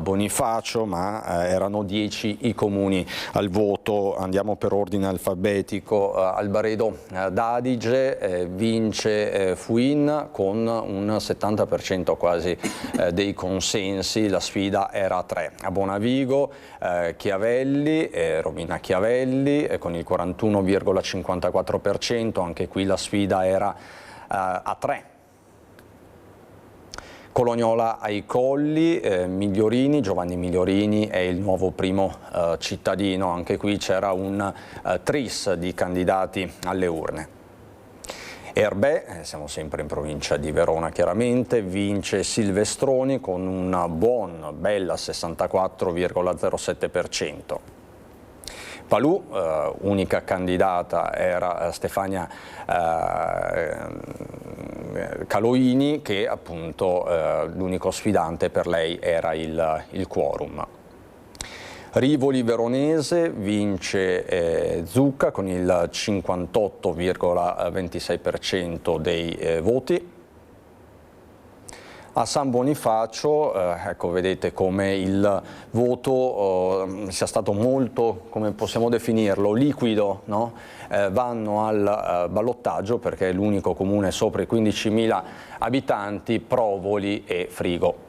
Bonifacio, ma erano 10 i comuni al voto. Andiamo per ordine alfabetico. Albaredo d'Adige vince Fuin con un 70% quasi dei consensi, la sfida era a 3. A Bonavigo Chiavelli, Romina Chiavelli con il 41,54%, anche qui la sfida era a 3. Colognola ai Colli, Migliorini, Giovanni Migliorini è il nuovo primo cittadino, anche qui c'era un tris di candidati alle urne. Erbè, siamo sempre in provincia di Verona chiaramente, vince Silvestroni con una bella 64,07%. Palù, unica candidata era Stefania Caloini, che appunto l'unico sfidante per lei era il quorum. Rivoli Veronese vince Zucca con il 58,26% dei voti. A San Bonifacio, ecco, vedete come il voto sia stato molto, come possiamo definirlo, liquido, no? Vanno al ballottaggio perché è l'unico comune sopra i 15.000 abitanti, Provoli e Frigo.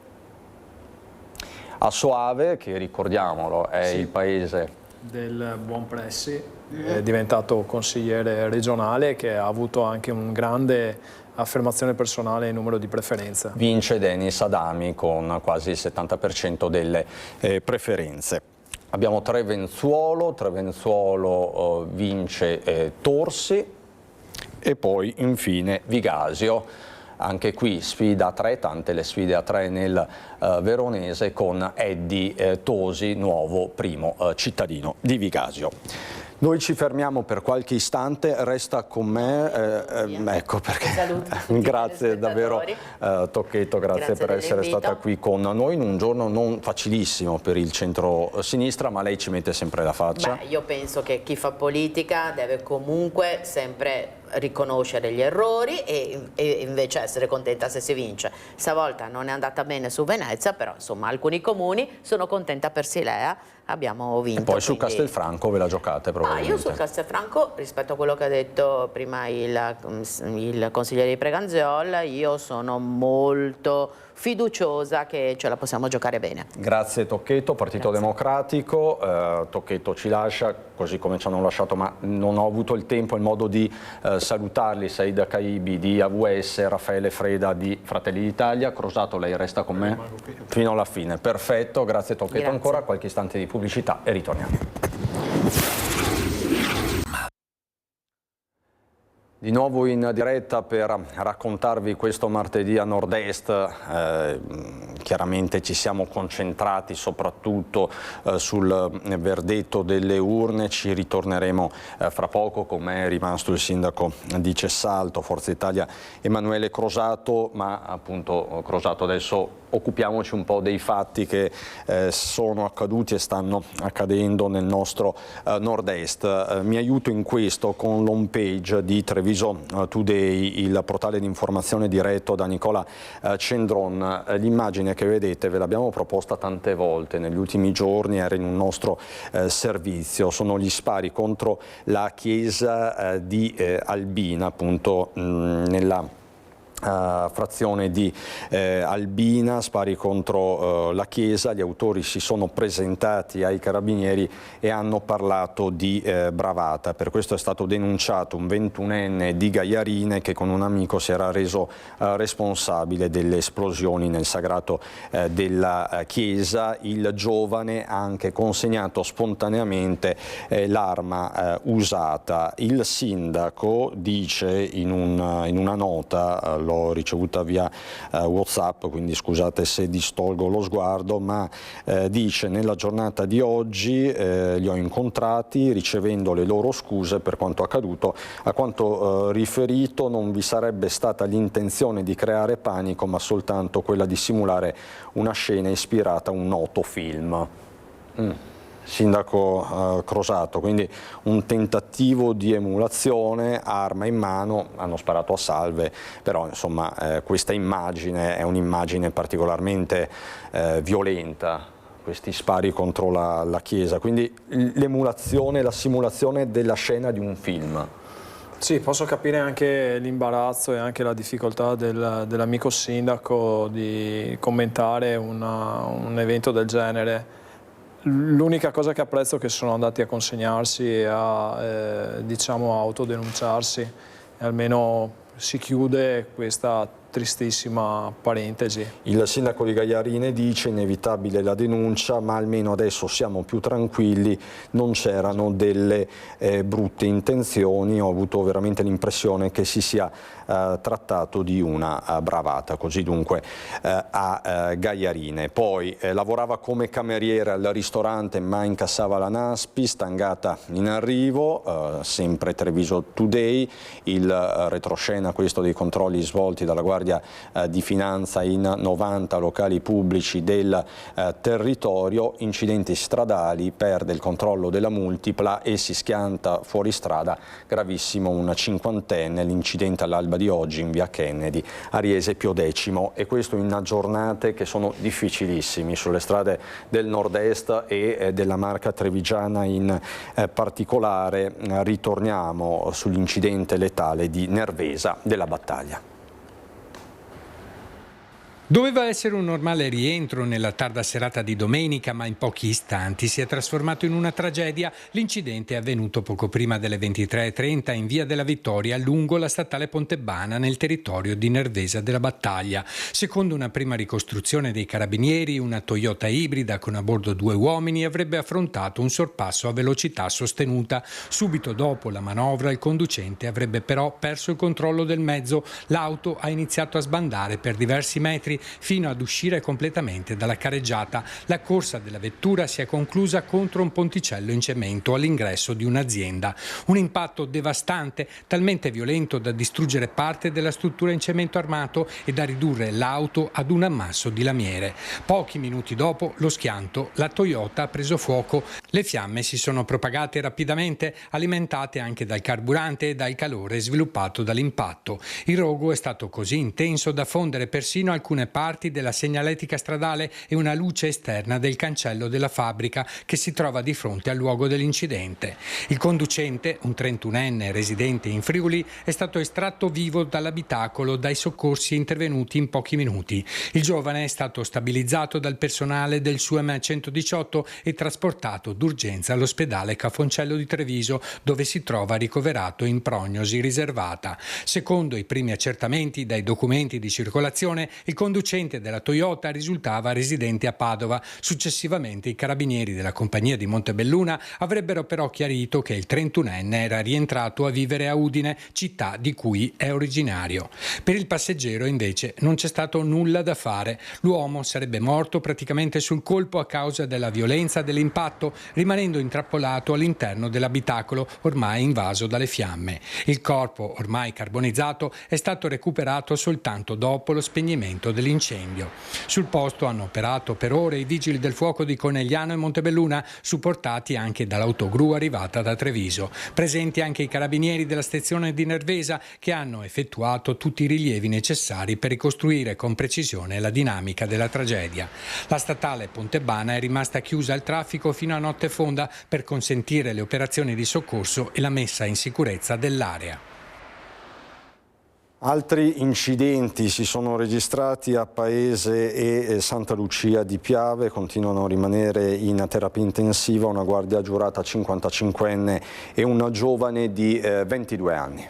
A Soave, che ricordiamolo è il paese del buon Pressi, è diventato consigliere regionale, che ha avuto anche un grande affermazione personale in numero di preferenze. Vince Denis Adami con quasi il 70% delle preferenze. Abbiamo Trevenzuolo vince Torsi e poi infine Vigasio. Anche qui sfida a 3, tante le sfide a 3 nel veronese, con Eddie Tosi, nuovo primo cittadino di Vigasio. Noi ci fermiamo per qualche istante, resta con me, ecco perché, grazie davvero Tocchetto, grazie per essere stata qui con noi in un giorno non facilissimo per il centro-sinistra, ma lei ci mette sempre la faccia. Beh, io penso che chi fa politica deve comunque sempre riconoscere gli errori e invece essere contenta se si vince. Stavolta non è andata bene su Venezia, però insomma alcuni comuni, sono contenta per Silea, abbiamo vinto. E poi su Castelfranco ve la giocate probabilmente? Io su Castelfranco, rispetto a quello che ha detto prima il consigliere di Preganziol, io sono molto fiduciosa che ce la possiamo giocare bene. Grazie Tocchetto, Partito Democratico. Tocchetto ci lascia, così come ci hanno lasciato, ma non ho avuto il tempo e il modo di salutarli, Saida Caibi di AVS, Raffaele Freda di Fratelli d'Italia. Crosato, lei resta con me fino alla fine. Perfetto, grazie Tocchetto. Grazie. Ancora qualche istante di pubblicità e ritorniamo. Di nuovo in diretta per raccontarvi questo martedì a Nord-Est. Chiaramente ci siamo concentrati soprattutto sul verdetto delle urne, ci ritorneremo fra poco con me è rimasto il sindaco di Cessalto, Forza Italia Emanuele Crosato, ma appunto Crosato adesso occupiamoci un po' dei fatti che sono accaduti e stanno accadendo nel nostro Nord-Est. Mi aiuto in questo con l'home page di Treviso Today, il portale di informazione diretto da Nicola Cendron. L'immagine che vedete ve l'abbiamo proposta tante volte negli ultimi giorni, era in un nostro servizio, sono gli spari contro la chiesa di Albina, appunto nella frazione di Albina, spari contro la chiesa. Gli autori si sono presentati ai carabinieri e hanno parlato di bravata. Per questo è stato denunciato un 21enne di Gaiarine che con un amico si era reso responsabile delle esplosioni nel sagrato della chiesa. Il giovane ha anche consegnato spontaneamente l'arma usata. Il sindaco dice in una nota, l'ho ricevuta via WhatsApp, quindi scusate se distolgo lo sguardo, ma dice: nella giornata di oggi li ho incontrati ricevendo le loro scuse per quanto accaduto. A quanto riferito non vi sarebbe stata l'intenzione di creare panico, ma soltanto quella di simulare una scena ispirata a un noto film. Sindaco Crosato, quindi un tentativo di emulazione, arma in mano, hanno sparato a salve, però insomma questa immagine è un'immagine particolarmente violenta, questi spari contro la chiesa, quindi l'emulazione, la simulazione della scena di un film. Sì, posso capire anche l'imbarazzo e anche la difficoltà dell'amico sindaco di commentare un evento del genere. L'unica cosa che apprezzo è che sono andati a consegnarsi e a diciamo, autodenunciarsi, e almeno si chiude questa tristissima parentesi. Il sindaco di Gaiarine dice: inevitabile la denuncia, ma almeno adesso siamo più tranquilli, non c'erano delle brutte intenzioni, ho avuto veramente l'impressione che si sia trattato di una bravata, così dunque a Gaiarine. Poi lavorava come cameriere al ristorante ma incassava la Naspi, stangata in arrivo, sempre Treviso Today, il retroscena questo dei controlli svolti dalla Guardia di Finanza in 90 locali pubblici del territorio, incidenti stradali, perde il controllo della multipla e si schianta fuori strada, gravissimo un cinquantenne, l'incidente all'alba di oggi in via Kennedy, Ariese Pio X, e questo in giornate che sono difficilissime sulle strade del nord-est e della Marca trevigiana in particolare. Ritorniamo sull'incidente letale di Nervesa della Battaglia. Doveva essere un normale rientro nella tarda serata di domenica, ma in pochi istanti si è trasformato in una tragedia. L'incidente è avvenuto poco prima delle 23:30 in via della Vittoria, lungo la statale Pontebana, nel territorio di Nervesa della Battaglia. Secondo una prima ricostruzione dei carabinieri, una Toyota ibrida con a bordo 2 uomini avrebbe affrontato un sorpasso a velocità sostenuta. Subito dopo la manovra il conducente avrebbe però perso il controllo del mezzo. L'auto ha iniziato a sbandare per diversi metri fino ad uscire completamente dalla careggiata. La corsa della vettura si è conclusa contro un ponticello in cemento all'ingresso di un'azienda. Un impatto devastante, talmente violento da distruggere parte della struttura in cemento armato e da ridurre l'auto ad un ammasso di lamiere. Pochi minuti dopo lo schianto, la Toyota ha preso fuoco. Le fiamme si sono propagate rapidamente, alimentate anche dal carburante e dal calore sviluppato dall'impatto. Il rogo è stato così intenso da fondere persino alcune parti della segnaletica stradale e una luce esterna del cancello della fabbrica che si trova di fronte al luogo dell'incidente. Il conducente, un 31enne residente in Friuli, è stato estratto vivo dall'abitacolo dai soccorsi intervenuti in pochi minuti. Il giovane è stato stabilizzato dal personale del SUEM 118 e trasportato d'urgenza all'ospedale Cafoncello di Treviso, dove si trova ricoverato in prognosi riservata. Secondo i primi accertamenti dai documenti di circolazione, il conducente conducente della Toyota risultava residente a Padova. Successivamente i carabinieri della compagnia di Montebelluna avrebbero però chiarito che il 31enne era rientrato a vivere a Udine, città di cui è originario. Per il passeggero invece non c'è stato nulla da fare. L'uomo sarebbe morto praticamente sul colpo a causa della violenza dell'impatto, rimanendo intrappolato all'interno dell'abitacolo ormai invaso dalle fiamme. Il corpo, ormai carbonizzato, è stato recuperato soltanto dopo lo spegnimento dell'incendio. Sul posto hanno operato per ore i vigili del fuoco di Conegliano e Montebelluna, supportati anche dall'autogru arrivata da Treviso. Presenti anche i carabinieri della stazione di Nervesa, che hanno effettuato tutti i rilievi necessari per ricostruire con precisione la dinamica della tragedia. La statale Pontebana è rimasta chiusa al traffico fino a notte fonda per consentire le operazioni di soccorso e la messa in sicurezza dell'area. Altri incidenti si sono registrati a Paese e Santa Lucia di Piave. Continuano a rimanere in terapia intensiva una guardia giurata 55enne e una giovane di 22 anni.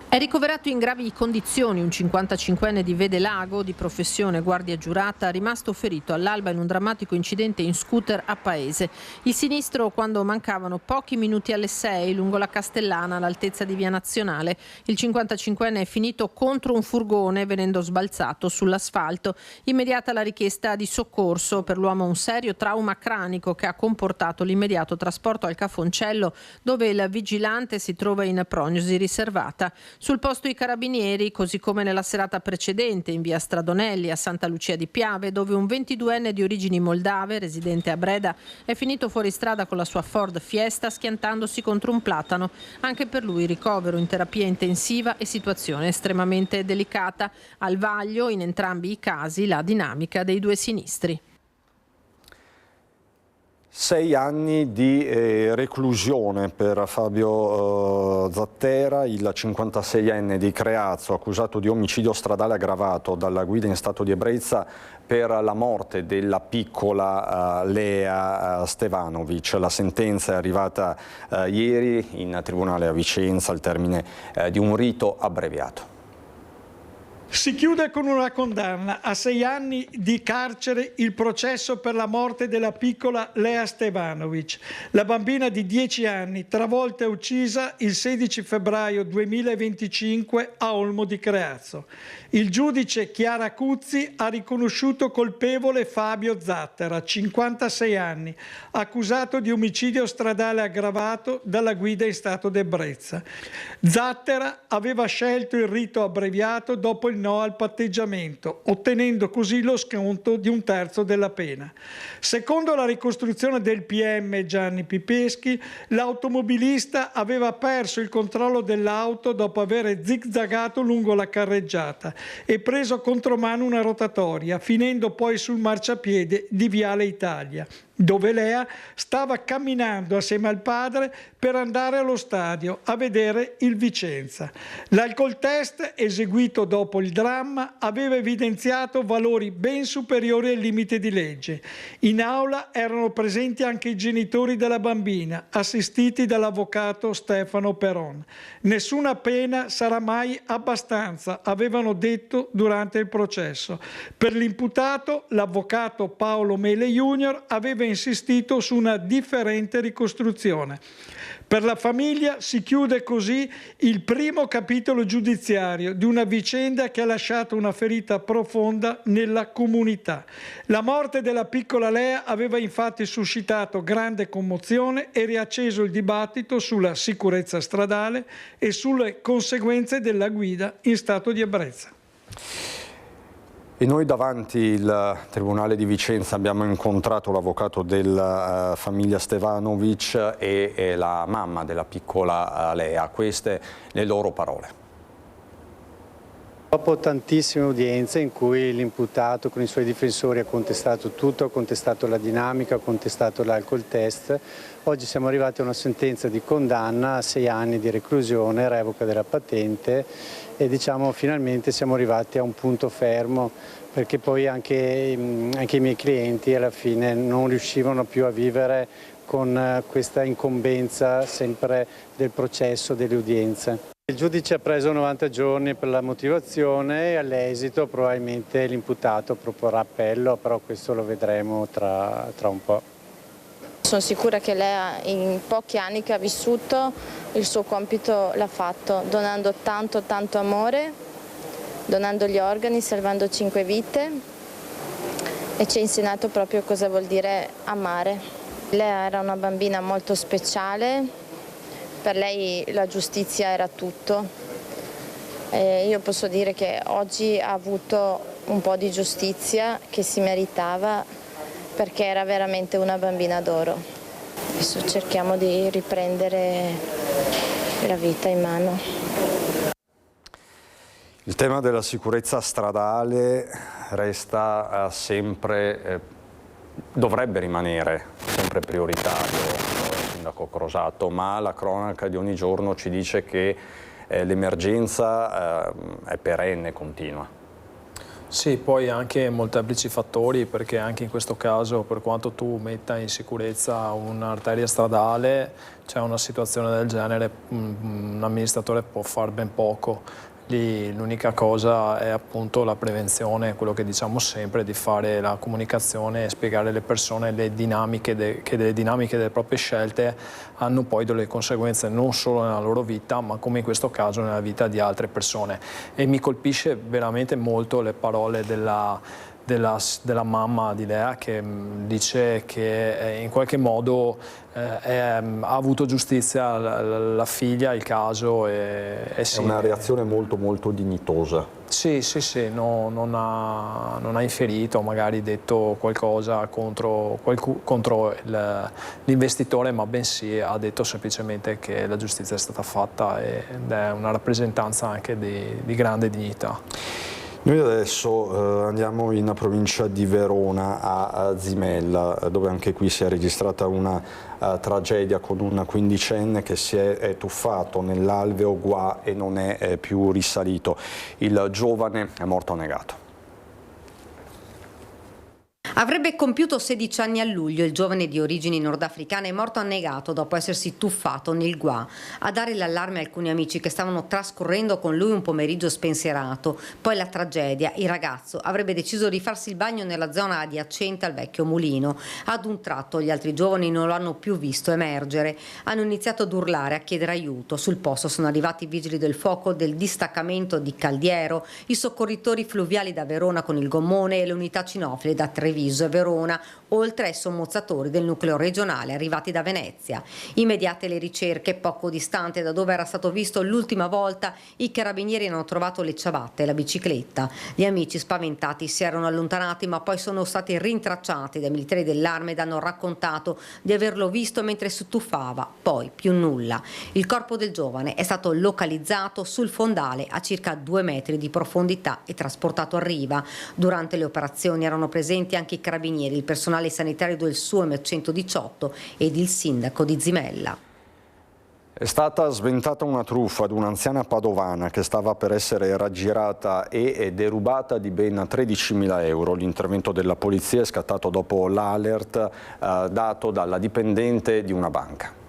È ricoverato in gravi condizioni un 55enne di Vedelago, di professione guardia giurata, rimasto ferito all'alba in un drammatico incidente in scooter a Paese. Il sinistro quando mancavano pochi minuti alle 6 lungo la Castellana all'altezza di Via Nazionale. Il 55enne è finito contro un furgone venendo sbalzato sull'asfalto. Immediata la richiesta di soccorso, per l'uomo un serio trauma cranico che ha comportato l'immediato trasporto al Cafoncello, dove il vigilante si trova in prognosi riservata. Sul posto i carabinieri, così come nella serata precedente in via Stradonelli a Santa Lucia di Piave, dove un 22enne di origini moldave, residente a Breda, è finito fuori strada con la sua Ford Fiesta schiantandosi contro un platano. Anche per lui ricovero in terapia intensiva e situazione estremamente delicata. Al vaglio, in entrambi i casi, la dinamica dei due sinistri. 6 anni di reclusione per Fabio Zattera, il 56enne di Creazzo, accusato di omicidio stradale aggravato dalla guida in stato di ebbrezza per la morte della piccola Lea Stevanovic. La sentenza è arrivata ieri in tribunale a Vicenza al termine di un rito abbreviato. Si chiude con una condanna a 6 anni di carcere il processo per la morte della piccola Lea Stevanovic, la bambina di 10 anni travolta e uccisa il 16 febbraio 2025 a Olmo di Creazzo. Il giudice Chiara Cuzzi ha riconosciuto colpevole Fabio Zattera, 56 anni, accusato di omicidio stradale aggravato dalla guida in stato d'ebbrezza. Zattera aveva scelto il rito abbreviato dopo il no al patteggiamento, ottenendo così lo sconto di 1/3 della pena. Secondo la ricostruzione del PM Gianni Pipeschi, l'automobilista aveva perso il controllo dell'auto dopo aver zigzagato lungo la carreggiata e preso contromano una rotatoria, finendo poi sul marciapiede di Viale Italia, dove Lea stava camminando assieme al padre per andare allo stadio a vedere il Vicenza. L'alcol test eseguito dopo il dramma aveva evidenziato valori ben superiori al limite di legge. In aula erano presenti anche i genitori della bambina, assistiti dall'avvocato Stefano Peron. Nessuna pena sarà mai abbastanza, avevano detto durante il processo. Per l'imputato, l'avvocato Paolo Mele Junior aveva insistito su una differente ricostruzione. Per la famiglia si chiude così il primo capitolo giudiziario di una vicenda che ha lasciato una ferita profonda nella comunità. La morte della piccola Lea aveva infatti suscitato grande commozione e riacceso il dibattito sulla sicurezza stradale e sulle conseguenze della guida in stato di ebbrezza. E noi davanti il Tribunale di Vicenza abbiamo incontrato l'avvocato della famiglia Stevanovic e la mamma della piccola Lea. Queste le loro parole. Dopo tantissime udienze in cui l'imputato con i suoi difensori ha contestato tutto, ha contestato la dinamica, ha contestato l'alcol test, oggi siamo arrivati a una sentenza di condanna a 6 anni di reclusione, revoca della patente e diciamo finalmente siamo arrivati a un punto fermo, perché poi anche i miei clienti alla fine non riuscivano più a vivere con questa incombenza sempre del processo, delle udienze. Il giudice ha preso 90 giorni per la motivazione e all'esito probabilmente l'imputato proporrà appello, però questo lo vedremo tra un po'. Sono sicura che lei in pochi anni che ha vissuto il suo compito l'ha fatto, donando tanto amore, donando gli organi, salvando 5 vite e ci ha insegnato proprio cosa vuol dire amare. Lei era una bambina molto speciale. Per lei la giustizia era tutto. Io posso dire che oggi ha avuto un po' di giustizia che si meritava perché era veramente una bambina d'oro. Adesso cerchiamo di riprendere la vita in mano. Il tema della sicurezza stradale resta sempre, dovrebbe rimanere sempre prioritario. Sindaco Crosato, ma la cronaca di ogni giorno ci dice che l'emergenza è perenne, continua. Sì, poi anche molteplici fattori, perché anche in questo caso, per quanto tu metta in sicurezza un'arteria stradale, c'è una situazione del genere, un amministratore può fare ben poco. Lì l'unica cosa è appunto la prevenzione, quello che diciamo sempre, di fare la comunicazione e spiegare alle persone le dinamiche che delle dinamiche delle proprie scelte hanno poi delle conseguenze non solo nella loro vita, ma come in questo caso nella vita di altre persone. E mi colpisce veramente molto le parole della mamma di Lea, che dice che in qualche modo ha avuto giustizia la figlia, il caso. Sì. È una reazione molto dignitosa. Sì, non ha inferito, magari detto qualcosa contro l'investitore, ma bensì ha detto semplicemente che la giustizia è stata fatta ed è una rappresentanza anche di grande dignità. Noi adesso andiamo in provincia di Verona, a Zimella, dove anche qui si è registrata una tragedia con un quindicenne che si è tuffato nell'alveo Gua e non è più risalito. Il giovane è morto annegato. Avrebbe compiuto 16 anni a luglio, il giovane di origini nordafricane è morto annegato dopo essersi tuffato nel Gua. A dare l'allarme alcuni amici che stavano trascorrendo con lui un pomeriggio spensierato. Poi la tragedia, il ragazzo avrebbe deciso di farsi il bagno nella zona adiacente al vecchio mulino. Ad un tratto gli altri giovani non lo hanno più visto emergere. Hanno iniziato ad urlare, a chiedere aiuto. Sul posto sono arrivati i vigili del fuoco del distaccamento di Caldiero, i soccorritori fluviali da Verona con il gommone e le unità cinofile da Treviso e Verona, oltre ai sommozzatori del nucleo regionale arrivati da Venezia. Immediate le ricerche, poco distante da dove era stato visto l'ultima volta, i carabinieri hanno trovato le ciabatte e la bicicletta. Gli amici spaventati si erano allontanati, ma poi sono stati rintracciati dai militari dell'Arme ed hanno raccontato di averlo visto mentre si tuffava, poi più nulla. Il corpo del giovane è stato localizzato sul fondale a circa 2 metri di profondità e trasportato a riva. Durante le operazioni erano presenti anche i carabinieri, il personale sanitario del SUEM 118 ed il sindaco di Zimella. È stata sventata una truffa ad un'anziana padovana che stava per essere raggirata e derubata di ben 13.000 euro. L'intervento della polizia è scattato dopo l'alert dato dalla dipendente di una banca.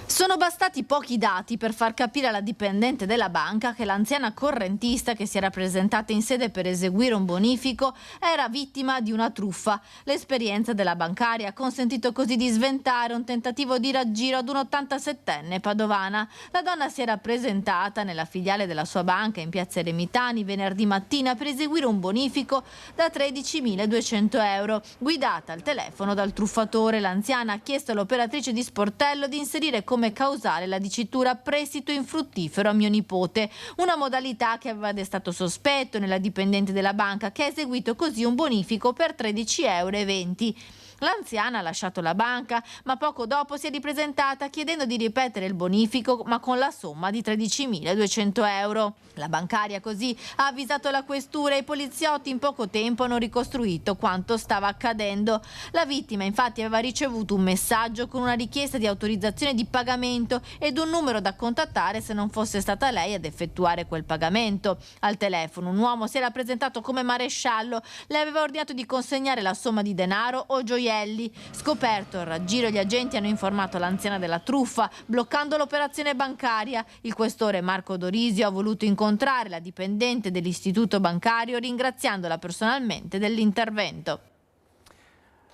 Sono bastati pochi dati per far capire alla dipendente della banca che l'anziana correntista che si era presentata in sede per eseguire un bonifico era vittima di una truffa. L'esperienza della bancaria ha consentito così di sventare un tentativo di raggiro ad un 87enne padovana. La donna si era presentata nella filiale della sua banca in piazza Eremitani venerdì mattina per eseguire un bonifico da 13.200 euro. Guidata al telefono dal truffatore, l'anziana ha chiesto all'operatrice di sportello di inserire come causale la dicitura prestito infruttifero a mio nipote, una modalità che aveva destato sospetto nella dipendente della banca, che ha eseguito così un bonifico per 13,20 euro. L'anziana ha lasciato la banca, ma poco dopo si è ripresentata chiedendo di ripetere il bonifico, ma con la somma di 13.200 euro. La bancaria così ha avvisato la questura e i poliziotti in poco tempo hanno ricostruito quanto stava accadendo. La vittima infatti aveva ricevuto un messaggio con una richiesta di autorizzazione di pagamento ed un numero da contattare se non fosse stata lei ad effettuare quel pagamento. Al telefono un uomo si era presentato come maresciallo, le aveva ordinato di consegnare la somma di denaro o gioielli Gioielli. Scoperto il raggiro, gli agenti hanno informato l'anziana della truffa, bloccando l'operazione bancaria. Il questore Marco Dorisio ha voluto incontrare la dipendente dell'istituto bancario, ringraziandola personalmente dell'intervento.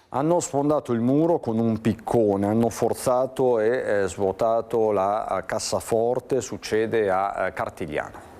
Hanno sfondato il muro con un piccone, hanno forzato e svuotato la cassaforte, succede a Cartigliano.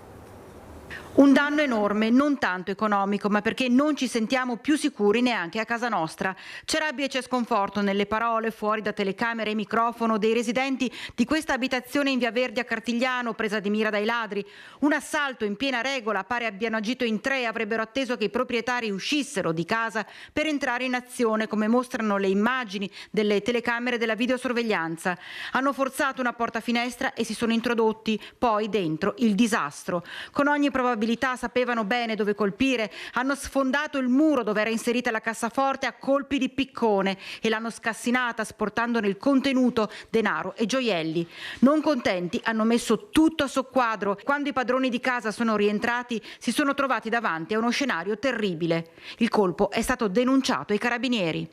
Un danno enorme, non tanto economico, ma perché non ci sentiamo più sicuri neanche a casa nostra. C'è rabbia e c'è sconforto nelle parole, fuori da telecamere e microfono, dei residenti di questa abitazione in Via Verdi a Cartigliano, presa di mira dai ladri. Un assalto in piena regola, pare abbiano agito in tre, avrebbero atteso che i proprietari uscissero di casa per entrare in azione, come mostrano le immagini delle telecamere della videosorveglianza. Hanno forzato una porta finestra e si sono introdotti, poi dentro il disastro. Con ogni probabilità sapevano bene dove colpire, hanno sfondato il muro dove era inserita la cassaforte a colpi di piccone e l'hanno scassinata sportando nel contenuto denaro e gioielli. Non contenti, hanno messo tutto a soqquadro. Quando i padroni di casa sono rientrati, si sono trovati davanti a uno scenario terribile. Il colpo è stato denunciato ai carabinieri.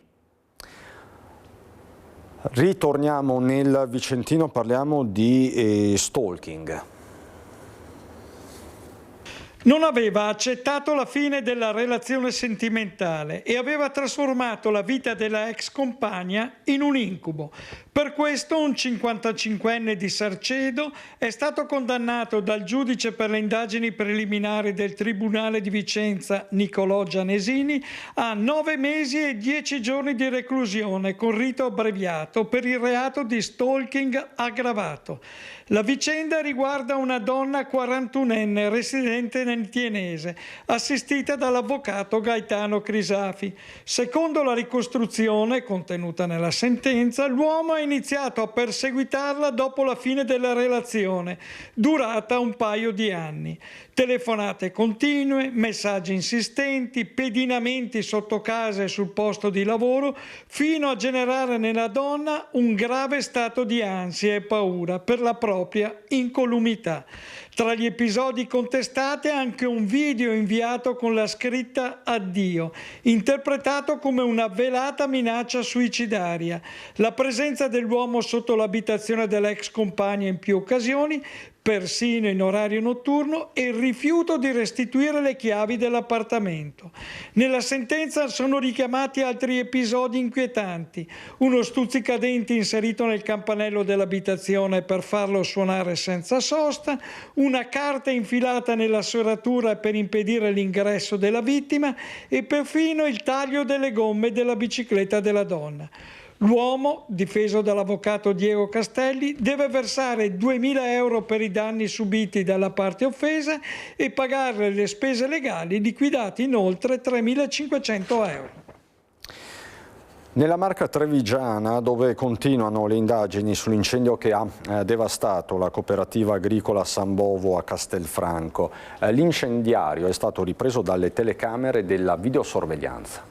Ritorniamo nel Vicentino, parliamo di stalking. Non aveva accettato la fine della relazione sentimentale e aveva trasformato la vita della ex compagna in un incubo. Per questo un 55enne di Sarcedo è stato condannato dal giudice per le indagini preliminari del Tribunale di Vicenza, Nicolò Gianesini, a 9 mesi e 10 giorni di reclusione con rito abbreviato per il reato di stalking aggravato. La vicenda riguarda una donna 41enne residente nel Tienese, assistita dall'avvocato Gaetano Crisafi. Secondo la ricostruzione contenuta nella sentenza, l'uomo ha iniziato a perseguitarla dopo la fine della relazione, durata un paio di anni. Telefonate continue, messaggi insistenti, pedinamenti sotto casa e sul posto di lavoro, fino a generare nella donna un grave stato di ansia e paura per la propria incolumità. Tra gli episodi contestati anche un video inviato con la scritta addio, interpretato come una velata minaccia suicidaria, la presenza dell'uomo sotto l'abitazione dell'ex compagna in più occasioni, persino in orario notturno, e il rifiuto di restituire le chiavi dell'appartamento. Nella sentenza sono richiamati altri episodi inquietanti: uno stuzzicadenti inserito nel campanello dell'abitazione per farlo suonare senza sosta, una carta infilata nella serratura per impedire l'ingresso della vittima e perfino il taglio delle gomme della bicicletta della donna. L'uomo, difeso dall'avvocato Diego Castelli, deve versare 2.000 euro per i danni subiti dalla parte offesa e pagare le spese legali, liquidati inoltre 3.500 euro. Nella Marca trevigiana, dove continuano le indagini sull'incendio che ha devastato la cooperativa agricola San Bovo a Castelfranco, l'incendiario è stato ripreso dalle telecamere della videosorveglianza.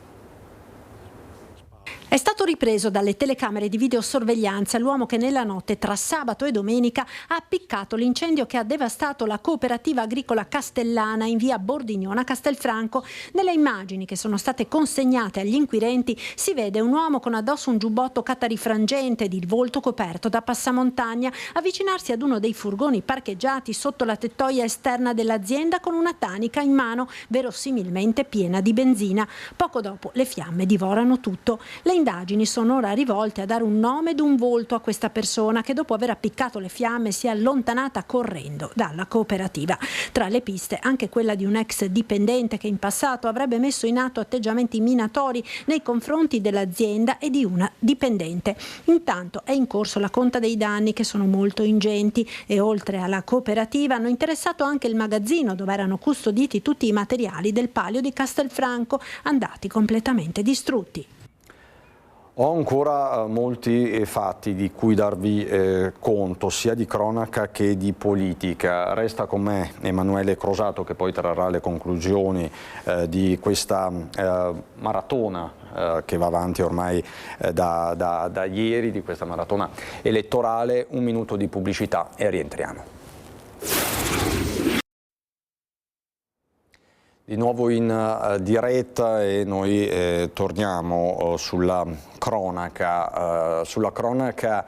È stato ripreso dalle telecamere di videosorveglianza l'uomo che nella notte tra sabato e domenica ha appiccato l'incendio che ha devastato la cooperativa agricola castellana in via Bordignona a Castelfranco. Nelle immagini che sono state consegnate agli inquirenti si vede un uomo con addosso un giubbotto catarifrangente ed il volto coperto da passamontagna avvicinarsi ad uno dei furgoni parcheggiati sotto la tettoia esterna dell'azienda con una tanica in mano, verosimilmente piena di benzina. Poco dopo le fiamme divorano tutto. Le indagini sono ora rivolte a dare un nome ed un volto a questa persona che dopo aver appiccato le fiamme si è allontanata correndo dalla cooperativa. Tra le piste anche quella di un ex dipendente che in passato avrebbe messo in atto atteggiamenti minatori nei confronti dell'azienda e di una dipendente. Intanto è in corso la conta dei danni, che sono molto ingenti, e oltre alla cooperativa hanno interessato anche il magazzino dove erano custoditi tutti i materiali del palio di Castelfranco, andati completamente distrutti. Ho ancora molti fatti di cui darvi conto, sia di cronaca che di politica. Resta con me Emanuele Crosato, che poi trarrà le conclusioni di questa maratona che va avanti ormai da ieri, di questa maratona elettorale. Un minuto di pubblicità e rientriamo. Di nuovo in diretta e noi torniamo sulla cronaca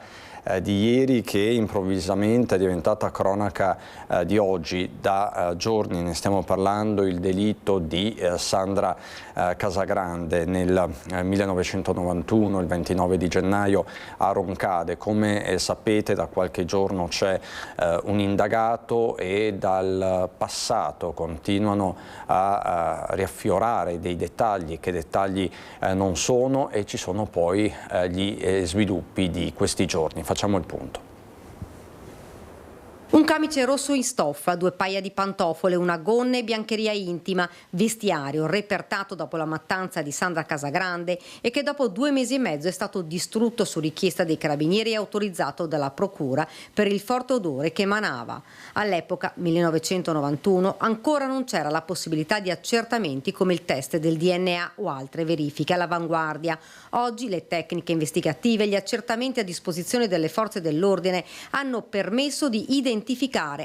di ieri, che improvvisamente è diventata cronaca di oggi. Da giorni ne stiamo parlando, il delitto di Sandra Casagrande nel 1991, il 29 di gennaio a Roncade. Come sapete, da qualche giorno c'è un indagato e dal passato continuano a riaffiorare dei dettagli che dettagli non sono, e ci sono poi gli sviluppi di questi giorni. Facciamo il punto. Un camice rosso in stoffa, 2 paia di pantofole, una gonna e biancheria intima, vestiario repertato dopo la mattanza di Sandra Casagrande e che dopo 2 mesi e mezzo è stato distrutto su richiesta dei carabinieri e autorizzato dalla procura per il forte odore che emanava. All'epoca, 1991, ancora non c'era la possibilità di accertamenti come il test del DNA o altre verifiche all'avanguardia. Oggi le tecniche investigative e gli accertamenti a disposizione delle forze dell'ordine hanno permesso di identificare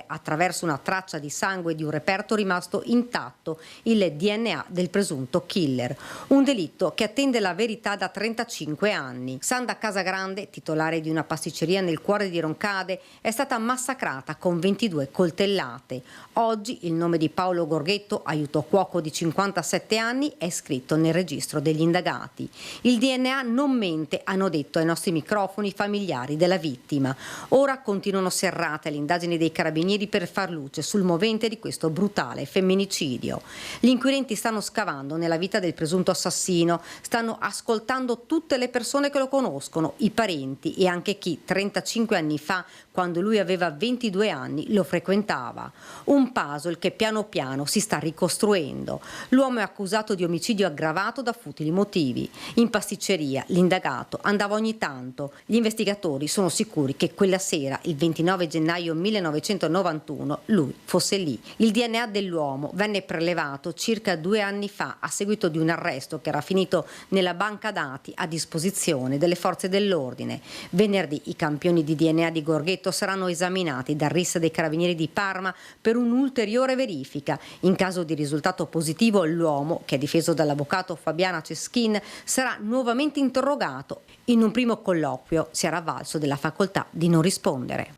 attraverso una traccia di sangue di un reperto rimasto intatto il DNA del presunto killer. Un delitto che attende la verità da 35 anni. Sandra Casagrande, titolare di una pasticceria nel cuore di Roncade, è stata massacrata con 22 coltellate. Oggi il nome di Paolo Gorghetto, aiuto cuoco di 57 anni, è scritto nel registro degli indagati. Il DNA non mente, hanno detto ai nostri microfoni familiari della vittima. Ora continuano serrate le indagini dei carabinieri per far luce sul movente di questo brutale femminicidio. Gli inquirenti stanno scavando nella vita del presunto assassino, stanno ascoltando tutte le persone che lo conoscono, i parenti e anche chi 35 anni fa, quando lui aveva 22 anni, lo frequentava. Un puzzle che piano piano si sta ricostruendo. L'uomo è accusato di omicidio aggravato da futili motivi. In pasticceria l'indagato andava ogni tanto. Gli investigatori sono sicuri che quella sera, il 29 gennaio 1991, lui fosse lì. Il DNA dell'uomo venne prelevato circa 2 anni fa a seguito di un arresto che era finito nella banca dati a disposizione delle forze dell'ordine. Venerdì i campioni di DNA di Gorghetto saranno esaminati dal RIS dei Carabinieri di Parma per un'ulteriore verifica. In caso di risultato positivo, l'uomo, che è difeso dall'avvocato Fabiana Ceschin, sarà nuovamente interrogato. In un primo colloquio si era avvalso della facoltà di non rispondere.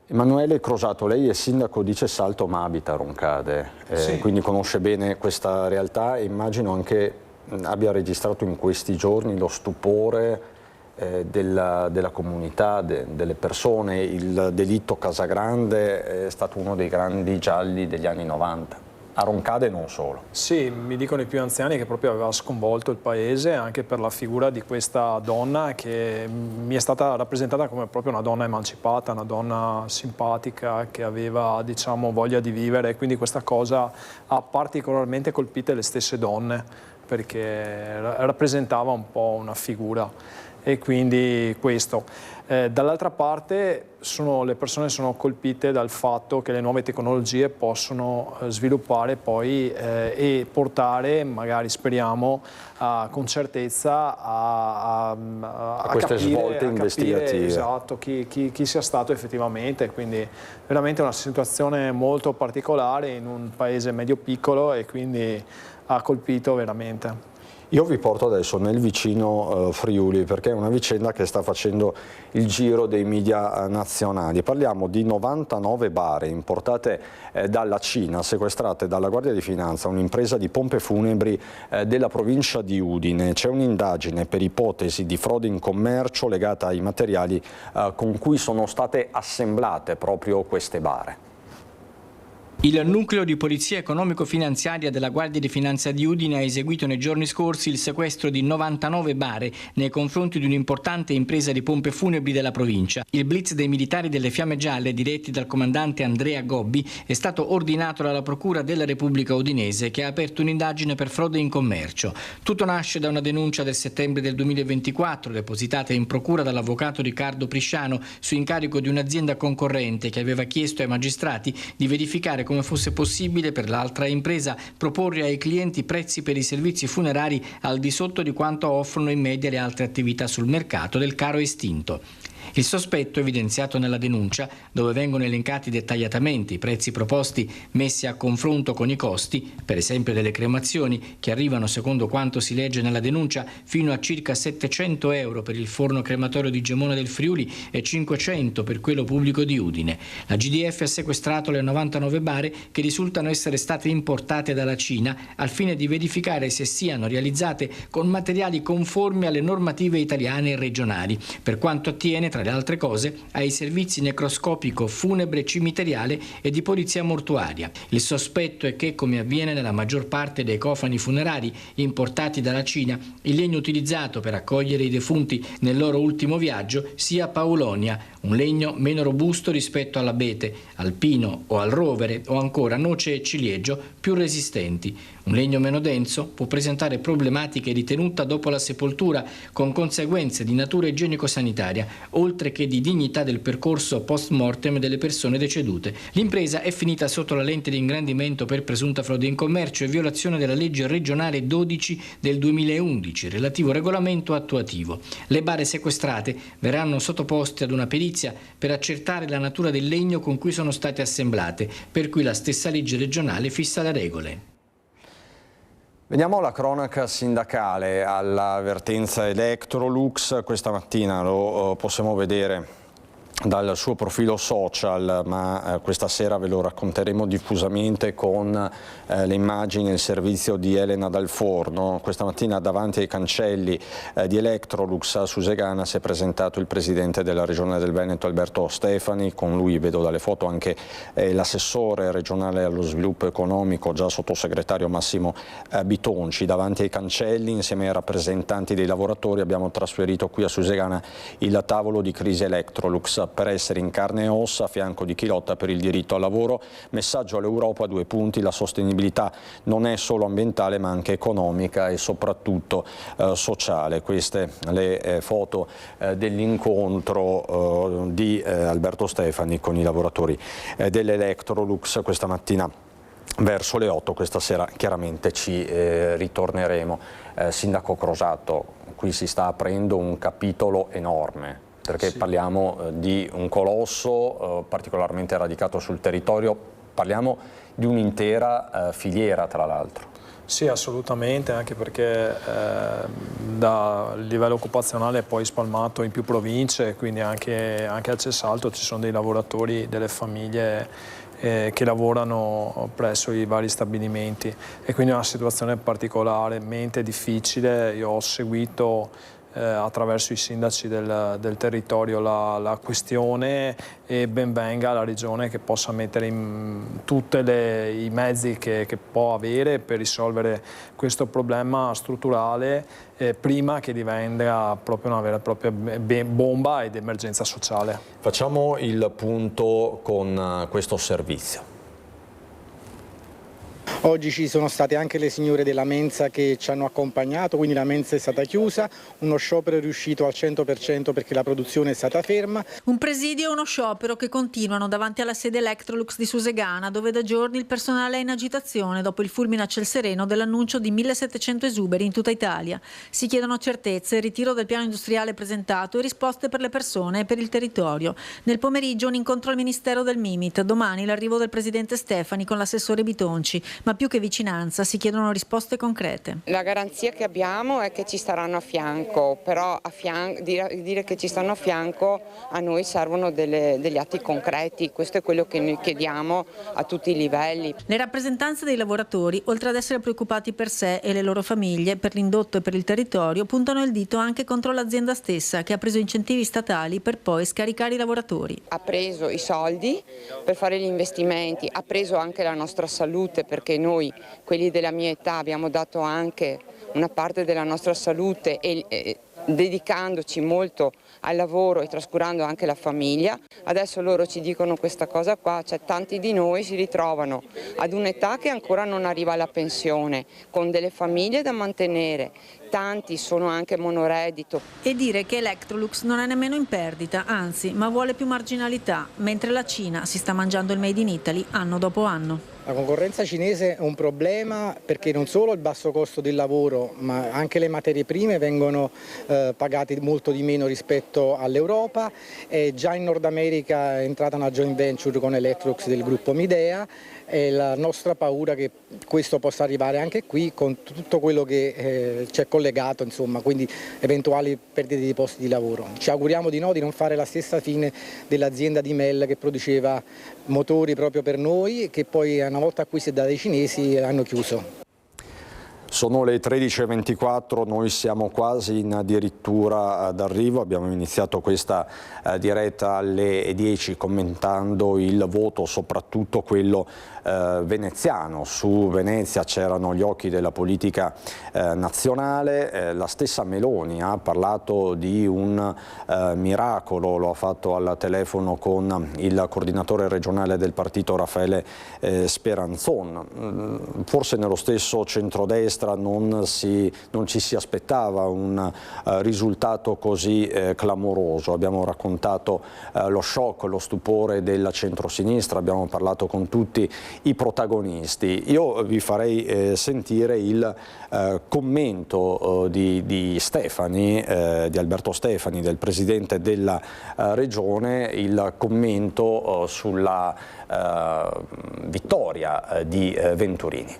Emanuele Crosato, lei è sindaco di Cessalto ma abita a Roncade, Sì. Quindi conosce bene questa realtà e immagino anche abbia registrato in questi giorni lo stupore della comunità, delle persone. Il delitto Casagrande è stato uno dei grandi gialli degli anni 90. A Roncade non solo. Sì, mi dicono i più anziani che proprio aveva sconvolto il paese anche per la figura di questa donna che mi è stata rappresentata come proprio una donna emancipata, una donna simpatica che aveva, diciamo, voglia di vivere, e quindi questa cosa ha particolarmente colpite le stesse donne perché rappresentava un po' una figura. E quindi questo. Dall'altra parte le persone sono colpite dal fatto che le nuove tecnologie possono sviluppare poi e portare, magari speriamo, con certezza a queste capire, svolte investigative. Esatto, chi sia stato effettivamente. Quindi veramente una situazione molto particolare in un paese medio-piccolo, e quindi ha colpito veramente. Io vi porto adesso nel vicino Friuli, perché è una vicenda che sta facendo il giro dei media nazionali. Parliamo di 99 bare importate dalla Cina, sequestrate dalla Guardia di Finanza, un'impresa di pompe funebri della provincia di Udine. C'è un'indagine per ipotesi di frode in commercio legata ai materiali con cui sono state assemblate proprio queste bare. Il nucleo di polizia economico-finanziaria della Guardia di Finanza di Udine ha eseguito nei giorni scorsi il sequestro di 99 bare nei confronti di un'importante impresa di pompe funebri della provincia. Il blitz dei militari delle Fiamme Gialle, diretti dal comandante Andrea Gobbi, è stato ordinato dalla Procura della Repubblica Udinese, che ha aperto un'indagine per frode in commercio. Tutto nasce da una denuncia del settembre del 2024, depositata in procura dall'avvocato Riccardo Prisciano su incarico di un'azienda concorrente che aveva chiesto ai magistrati di verificare come fosse possibile per l'altra impresa proporre ai clienti prezzi per i servizi funerari al di sotto di quanto offrono in media le altre attività sul mercato del caro estinto. Il sospetto, evidenziato nella denuncia, dove vengono elencati dettagliatamente i prezzi proposti messi a confronto con i costi, per esempio delle cremazioni, che arrivano, secondo quanto si legge nella denuncia, fino a circa 700 euro per il forno crematorio di Gemona del Friuli e 500 per quello pubblico di Udine. La GDF ha sequestrato le 99 bare che risultano essere state importate dalla Cina al fine di verificare se siano realizzate con materiali conformi alle normative italiane e regionali, per quanto attiene, tra le altre cose, ai servizi necroscopico, funebre, cimiteriale e di polizia mortuaria. Il sospetto è che, come avviene nella maggior parte dei cofani funerari importati dalla Cina, il legno utilizzato per accogliere i defunti nel loro ultimo viaggio sia paulonia, un legno meno robusto rispetto all'abete, al pino o al rovere o ancora noce e ciliegio più resistenti. Un legno meno denso può presentare problematiche di tenuta dopo la sepoltura con conseguenze di natura igienico-sanitaria, oltre che di dignità del percorso post-mortem delle persone decedute. L'impresa è finita sotto la lente di ingrandimento per presunta frode in commercio e violazione della legge regionale 12 del 2011, relativo regolamento attuativo. Le bare sequestrate verranno sottoposte ad una perizia per accertare la natura del legno con cui sono state assemblate, per cui la stessa legge regionale fissa le regole. Veniamo alla cronaca sindacale, alla vertenza Electrolux. Questa mattina lo possiamo vedere dal suo profilo social, ma questa sera ve lo racconteremo diffusamente con le immagini e il servizio di Elena Dal Forno. Questa mattina davanti ai cancelli di Electrolux a Susegana si è presentato il presidente della Regione del Veneto Alberto Stefani, con lui vedo dalle foto anche l'assessore regionale allo sviluppo economico, già sottosegretario Massimo Bitonci. Davanti ai cancelli, insieme ai rappresentanti dei lavoratori, abbiamo trasferito qui a Susegana il tavolo di crisi Electrolux per essere in carne e ossa a fianco di chi lotta per il diritto al lavoro. Messaggio all'Europa, 2 punti: la sostenibilità non è solo ambientale ma anche economica e soprattutto sociale. Queste le foto dell'incontro di Alberto Stefani con i lavoratori dell'Electrolux questa mattina verso le 8. Questa sera chiaramente ci ritorneremo. Sindaco Crosato, qui si sta aprendo un capitolo enorme, perché sì, parliamo di un colosso particolarmente radicato sul territorio, parliamo di un'intera filiera tra l'altro. Sì, assolutamente, anche perché da livello occupazionale è poi spalmato in più province, quindi anche a Cesalto ci sono dei lavoratori, delle famiglie che lavorano presso i vari stabilimenti, e quindi è una situazione particolarmente difficile. Io ho seguito attraverso i sindaci del territorio la questione, e ben venga la Regione che possa mettere in tutti i mezzi che può avere per risolvere questo problema strutturale prima che diventa proprio una vera e propria bomba ed emergenza sociale. Facciamo il punto con questo servizio. Oggi ci sono state anche le signore della mensa che ci hanno accompagnato, quindi la mensa è stata chiusa, uno sciopero è riuscito al 100% perché la produzione è stata ferma. Un presidio e uno sciopero che continuano davanti alla sede Electrolux di Susegana, dove da giorni il personale è in agitazione dopo il fulmine a ciel sereno dell'annuncio di 1700 esuberi in tutta Italia. Si chiedono certezze, ritiro del piano industriale presentato e risposte per le persone e per il territorio. Nel pomeriggio un incontro al Ministero del Mimit, domani l'arrivo del presidente Stefani con l'assessore Bitonci, ma più che vicinanza si chiedono risposte concrete. La garanzia che abbiamo è che ci staranno a fianco, però dire che ci stanno a fianco, a noi servono degli atti concreti. Questo è quello che noi chiediamo a tutti i livelli. Le rappresentanze dei lavoratori, oltre ad essere preoccupati per sé e le loro famiglie, per l'indotto e per il territorio, puntano il dito anche contro l'azienda stessa, che ha preso incentivi statali per poi scaricare i lavoratori. Ha preso i soldi per fare gli investimenti, ha preso anche la nostra salute, perché noi, quelli della mia età, abbiamo dato anche una parte della nostra salute e dedicandoci molto al lavoro e trascurando anche la famiglia. Adesso loro ci dicono questa cosa qua, cioè tanti di noi si ritrovano ad un'età che ancora non arriva alla pensione, con delle famiglie da mantenere. Tanti sono anche monoreddito. E dire che Electrolux non è nemmeno in perdita, anzi, ma vuole più marginalità, mentre la Cina si sta mangiando il Made in Italy anno dopo anno. La concorrenza cinese è un problema perché non solo il basso costo del lavoro, ma anche le materie prime vengono pagate molto di meno rispetto rispetto all'Europa, già in Nord America è entrata una joint venture con Electrolux del gruppo Midea, e la nostra paura è che questo possa arrivare anche qui con tutto quello che c'è collegato, insomma, quindi eventuali perdite di posti di lavoro. Ci auguriamo di no, di non fare la stessa fine dell'azienda di Mel che produceva motori proprio per noi, che poi una volta acquisiti dai cinesi hanno chiuso. Sono le 13:24, noi siamo quasi addirittura d'arrivo, abbiamo iniziato questa diretta alle 10 commentando il voto, soprattutto quello veneziano. Su Venezia c'erano gli occhi della politica nazionale, la stessa Meloni ha parlato di un miracolo, lo ha fatto al telefono con il coordinatore regionale del partito Raffaele Speranzon. Forse nello stesso centrodestra non ci si aspettava un risultato così clamoroso. Abbiamo raccontato lo shock, lo stupore del centrosinistra, abbiamo parlato con tutti i protagonisti. Io vi farei sentire il commento di Stefani, di Alberto Stefani, del presidente della regione, il commento sulla vittoria di Venturini.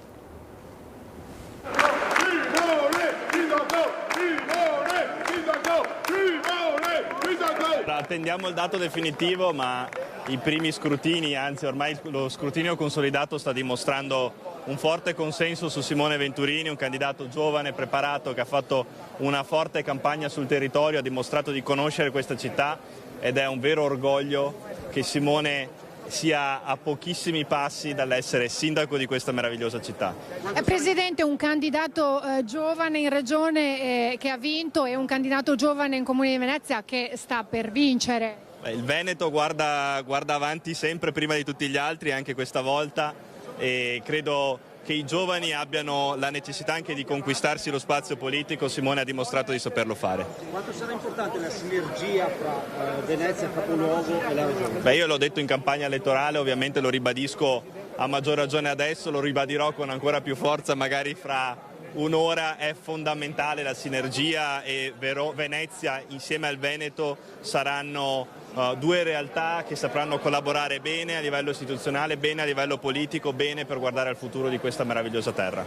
Attendiamo il dato definitivo, ma i primi scrutini, anzi ormai lo scrutinio consolidato sta dimostrando un forte consenso su Simone Venturini, un candidato giovane, preparato, che ha fatto una forte campagna sul territorio, ha dimostrato di conoscere questa città ed è un vero orgoglio che Simone sia a pochissimi passi dall'essere sindaco di questa meravigliosa città. Presidente, un candidato giovane in regione che ha vinto e un candidato giovane in Comune di Venezia che sta per vincere. Il Veneto guarda avanti sempre prima di tutti gli altri, anche questa volta, e credo che i giovani abbiano la necessità anche di conquistarsi lo spazio politico. Simone ha dimostrato di saperlo fare. Quanto sarà importante la sinergia fra Venezia, capoluogo e la regione? Io l'ho detto in campagna elettorale, ovviamente lo ribadisco a maggior ragione adesso, lo ribadirò con ancora più forza magari fra un'ora. È fondamentale la sinergia e Venezia insieme al Veneto saranno due realtà che sapranno collaborare bene a livello istituzionale, bene a livello politico, bene per guardare al futuro di questa meravigliosa terra.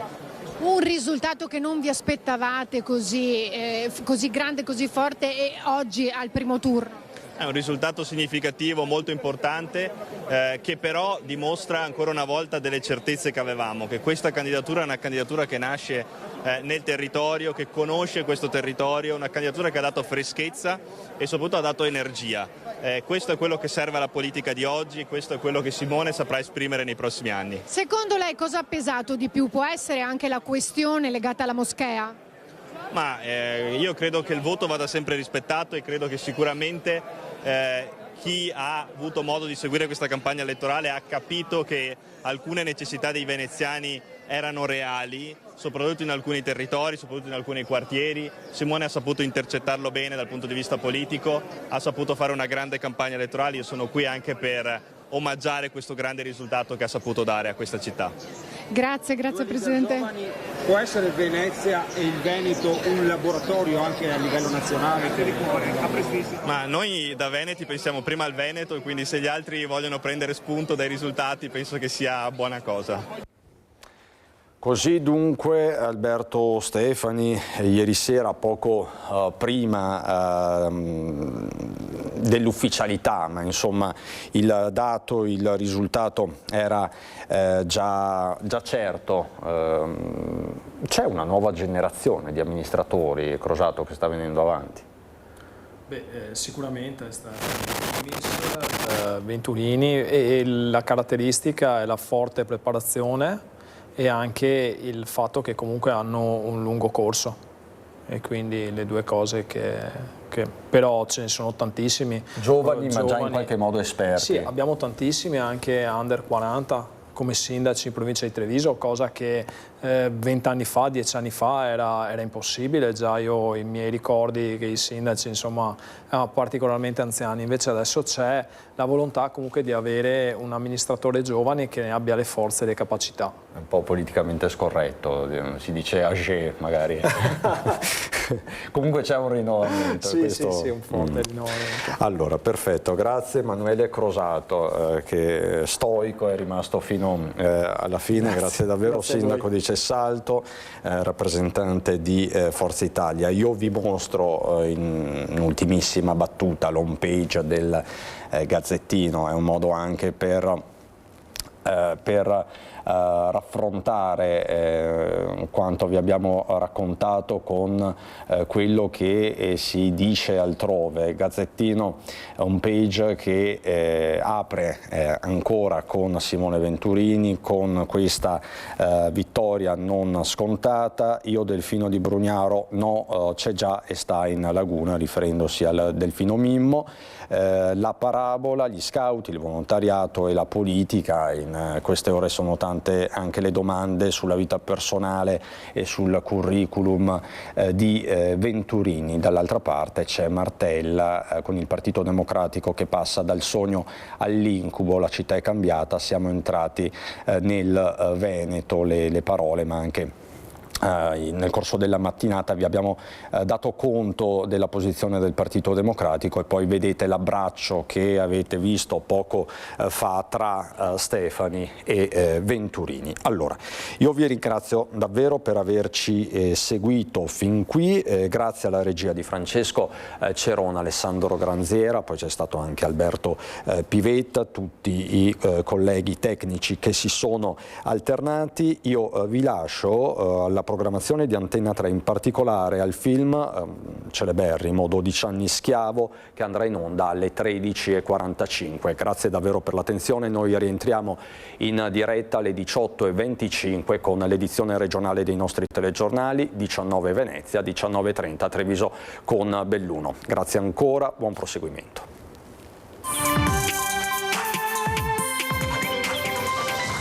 Un risultato che non vi aspettavate così grande, così forte, e oggi al primo turno? È un risultato significativo, molto importante, che però dimostra ancora una volta delle certezze che avevamo, che questa candidatura è una candidatura che nasce nel territorio, che conosce questo territorio, una candidatura che ha dato freschezza e soprattutto ha dato energia. Questo è quello che serve alla politica di oggi, questo è quello che Simone saprà esprimere nei prossimi anni. Secondo lei cosa ha pesato di più? Può essere anche la questione legata alla moschea? Ma io credo che il voto vada sempre rispettato e credo che sicuramente chi ha avuto modo di seguire questa campagna elettorale ha capito che alcune necessità dei veneziani erano reali, soprattutto in alcuni territori, soprattutto in alcuni quartieri. Simone ha saputo intercettarlo bene dal punto di vista politico, ha saputo fare una grande campagna elettorale. Io sono qui anche per omaggiare questo grande risultato che ha saputo dare a questa città. Grazie Presidente. Può essere Venezia e il Veneto un laboratorio anche a livello nazionale? Ma noi da Veneti pensiamo prima al Veneto, e quindi se gli altri vogliono prendere spunto dai risultati penso che sia buona cosa. Così dunque Alberto Stefani ieri sera, poco prima dell'ufficialità, ma insomma il dato, il risultato era già certo. C'è una nuova generazione di amministratori, Crosato, che sta venendo avanti? Sicuramente è stato Venturini, e la caratteristica è la forte preparazione e anche il fatto che comunque hanno un lungo corso, e quindi le due cose che però ce ne sono tantissimi. Giovani ma già in qualche modo esperti. Sì, abbiamo tantissimi anche under 40 come sindaci in provincia di Treviso, cosa che 20 anni fa, 10 anni fa era impossibile, già io ho i miei ricordi che i sindaci insomma erano particolarmente anziani, invece adesso c'è la volontà comunque di avere un amministratore giovane che ne abbia le forze e le capacità. È un po' politicamente scorretto, si dice âgé magari. Comunque c'è un rinnovamento. Sì, un forte rinnovamento. Allora, perfetto, grazie Emanuele Crosato, che stoico è rimasto fino alla fine, grazie davvero, grazie sindaco di Cessalto, rappresentante di Forza Italia. Io vi mostro in ultimissima battuta l'home page del Gazzettino, è un modo anche per raffrontare quanto vi abbiamo raccontato con quello che si dice altrove. Gazzettino è un page che apre ancora con Simone Venturini, con questa vittoria non scontata. Io Delfino di Brugnaro no, c'è già e sta in laguna, riferendosi al Delfino Mimmo. La parabola, gli scout, il volontariato e la politica. In queste ore sono tante anche le domande sulla vita personale e sul curriculum di Venturini. Dall'altra parte c'è Martella con il Partito Democratico che passa dal sogno all'incubo. La città è cambiata, siamo entrati nel Veneto, le parole, ma anche nel corso della mattinata vi abbiamo dato conto della posizione del Partito Democratico, e poi vedete l'abbraccio che avete visto poco fa tra Stefani e Venturini. Allora, io vi ringrazio davvero per averci seguito fin qui, grazie alla regia di Francesco Cerona, Alessandro Granziera, poi c'è stato anche Alberto Pivetta, tutti i colleghi tecnici che si sono alternati. Io vi lascio alla programmazione di Antenna 3, in particolare al film celeberrimo 12 anni schiavo, che andrà in onda alle 13:45. Grazie davvero per l'attenzione, noi rientriamo in diretta alle 18:25 con l'edizione regionale dei nostri telegiornali, 19 Venezia, 19:30 Treviso con Belluno. Grazie ancora, buon proseguimento.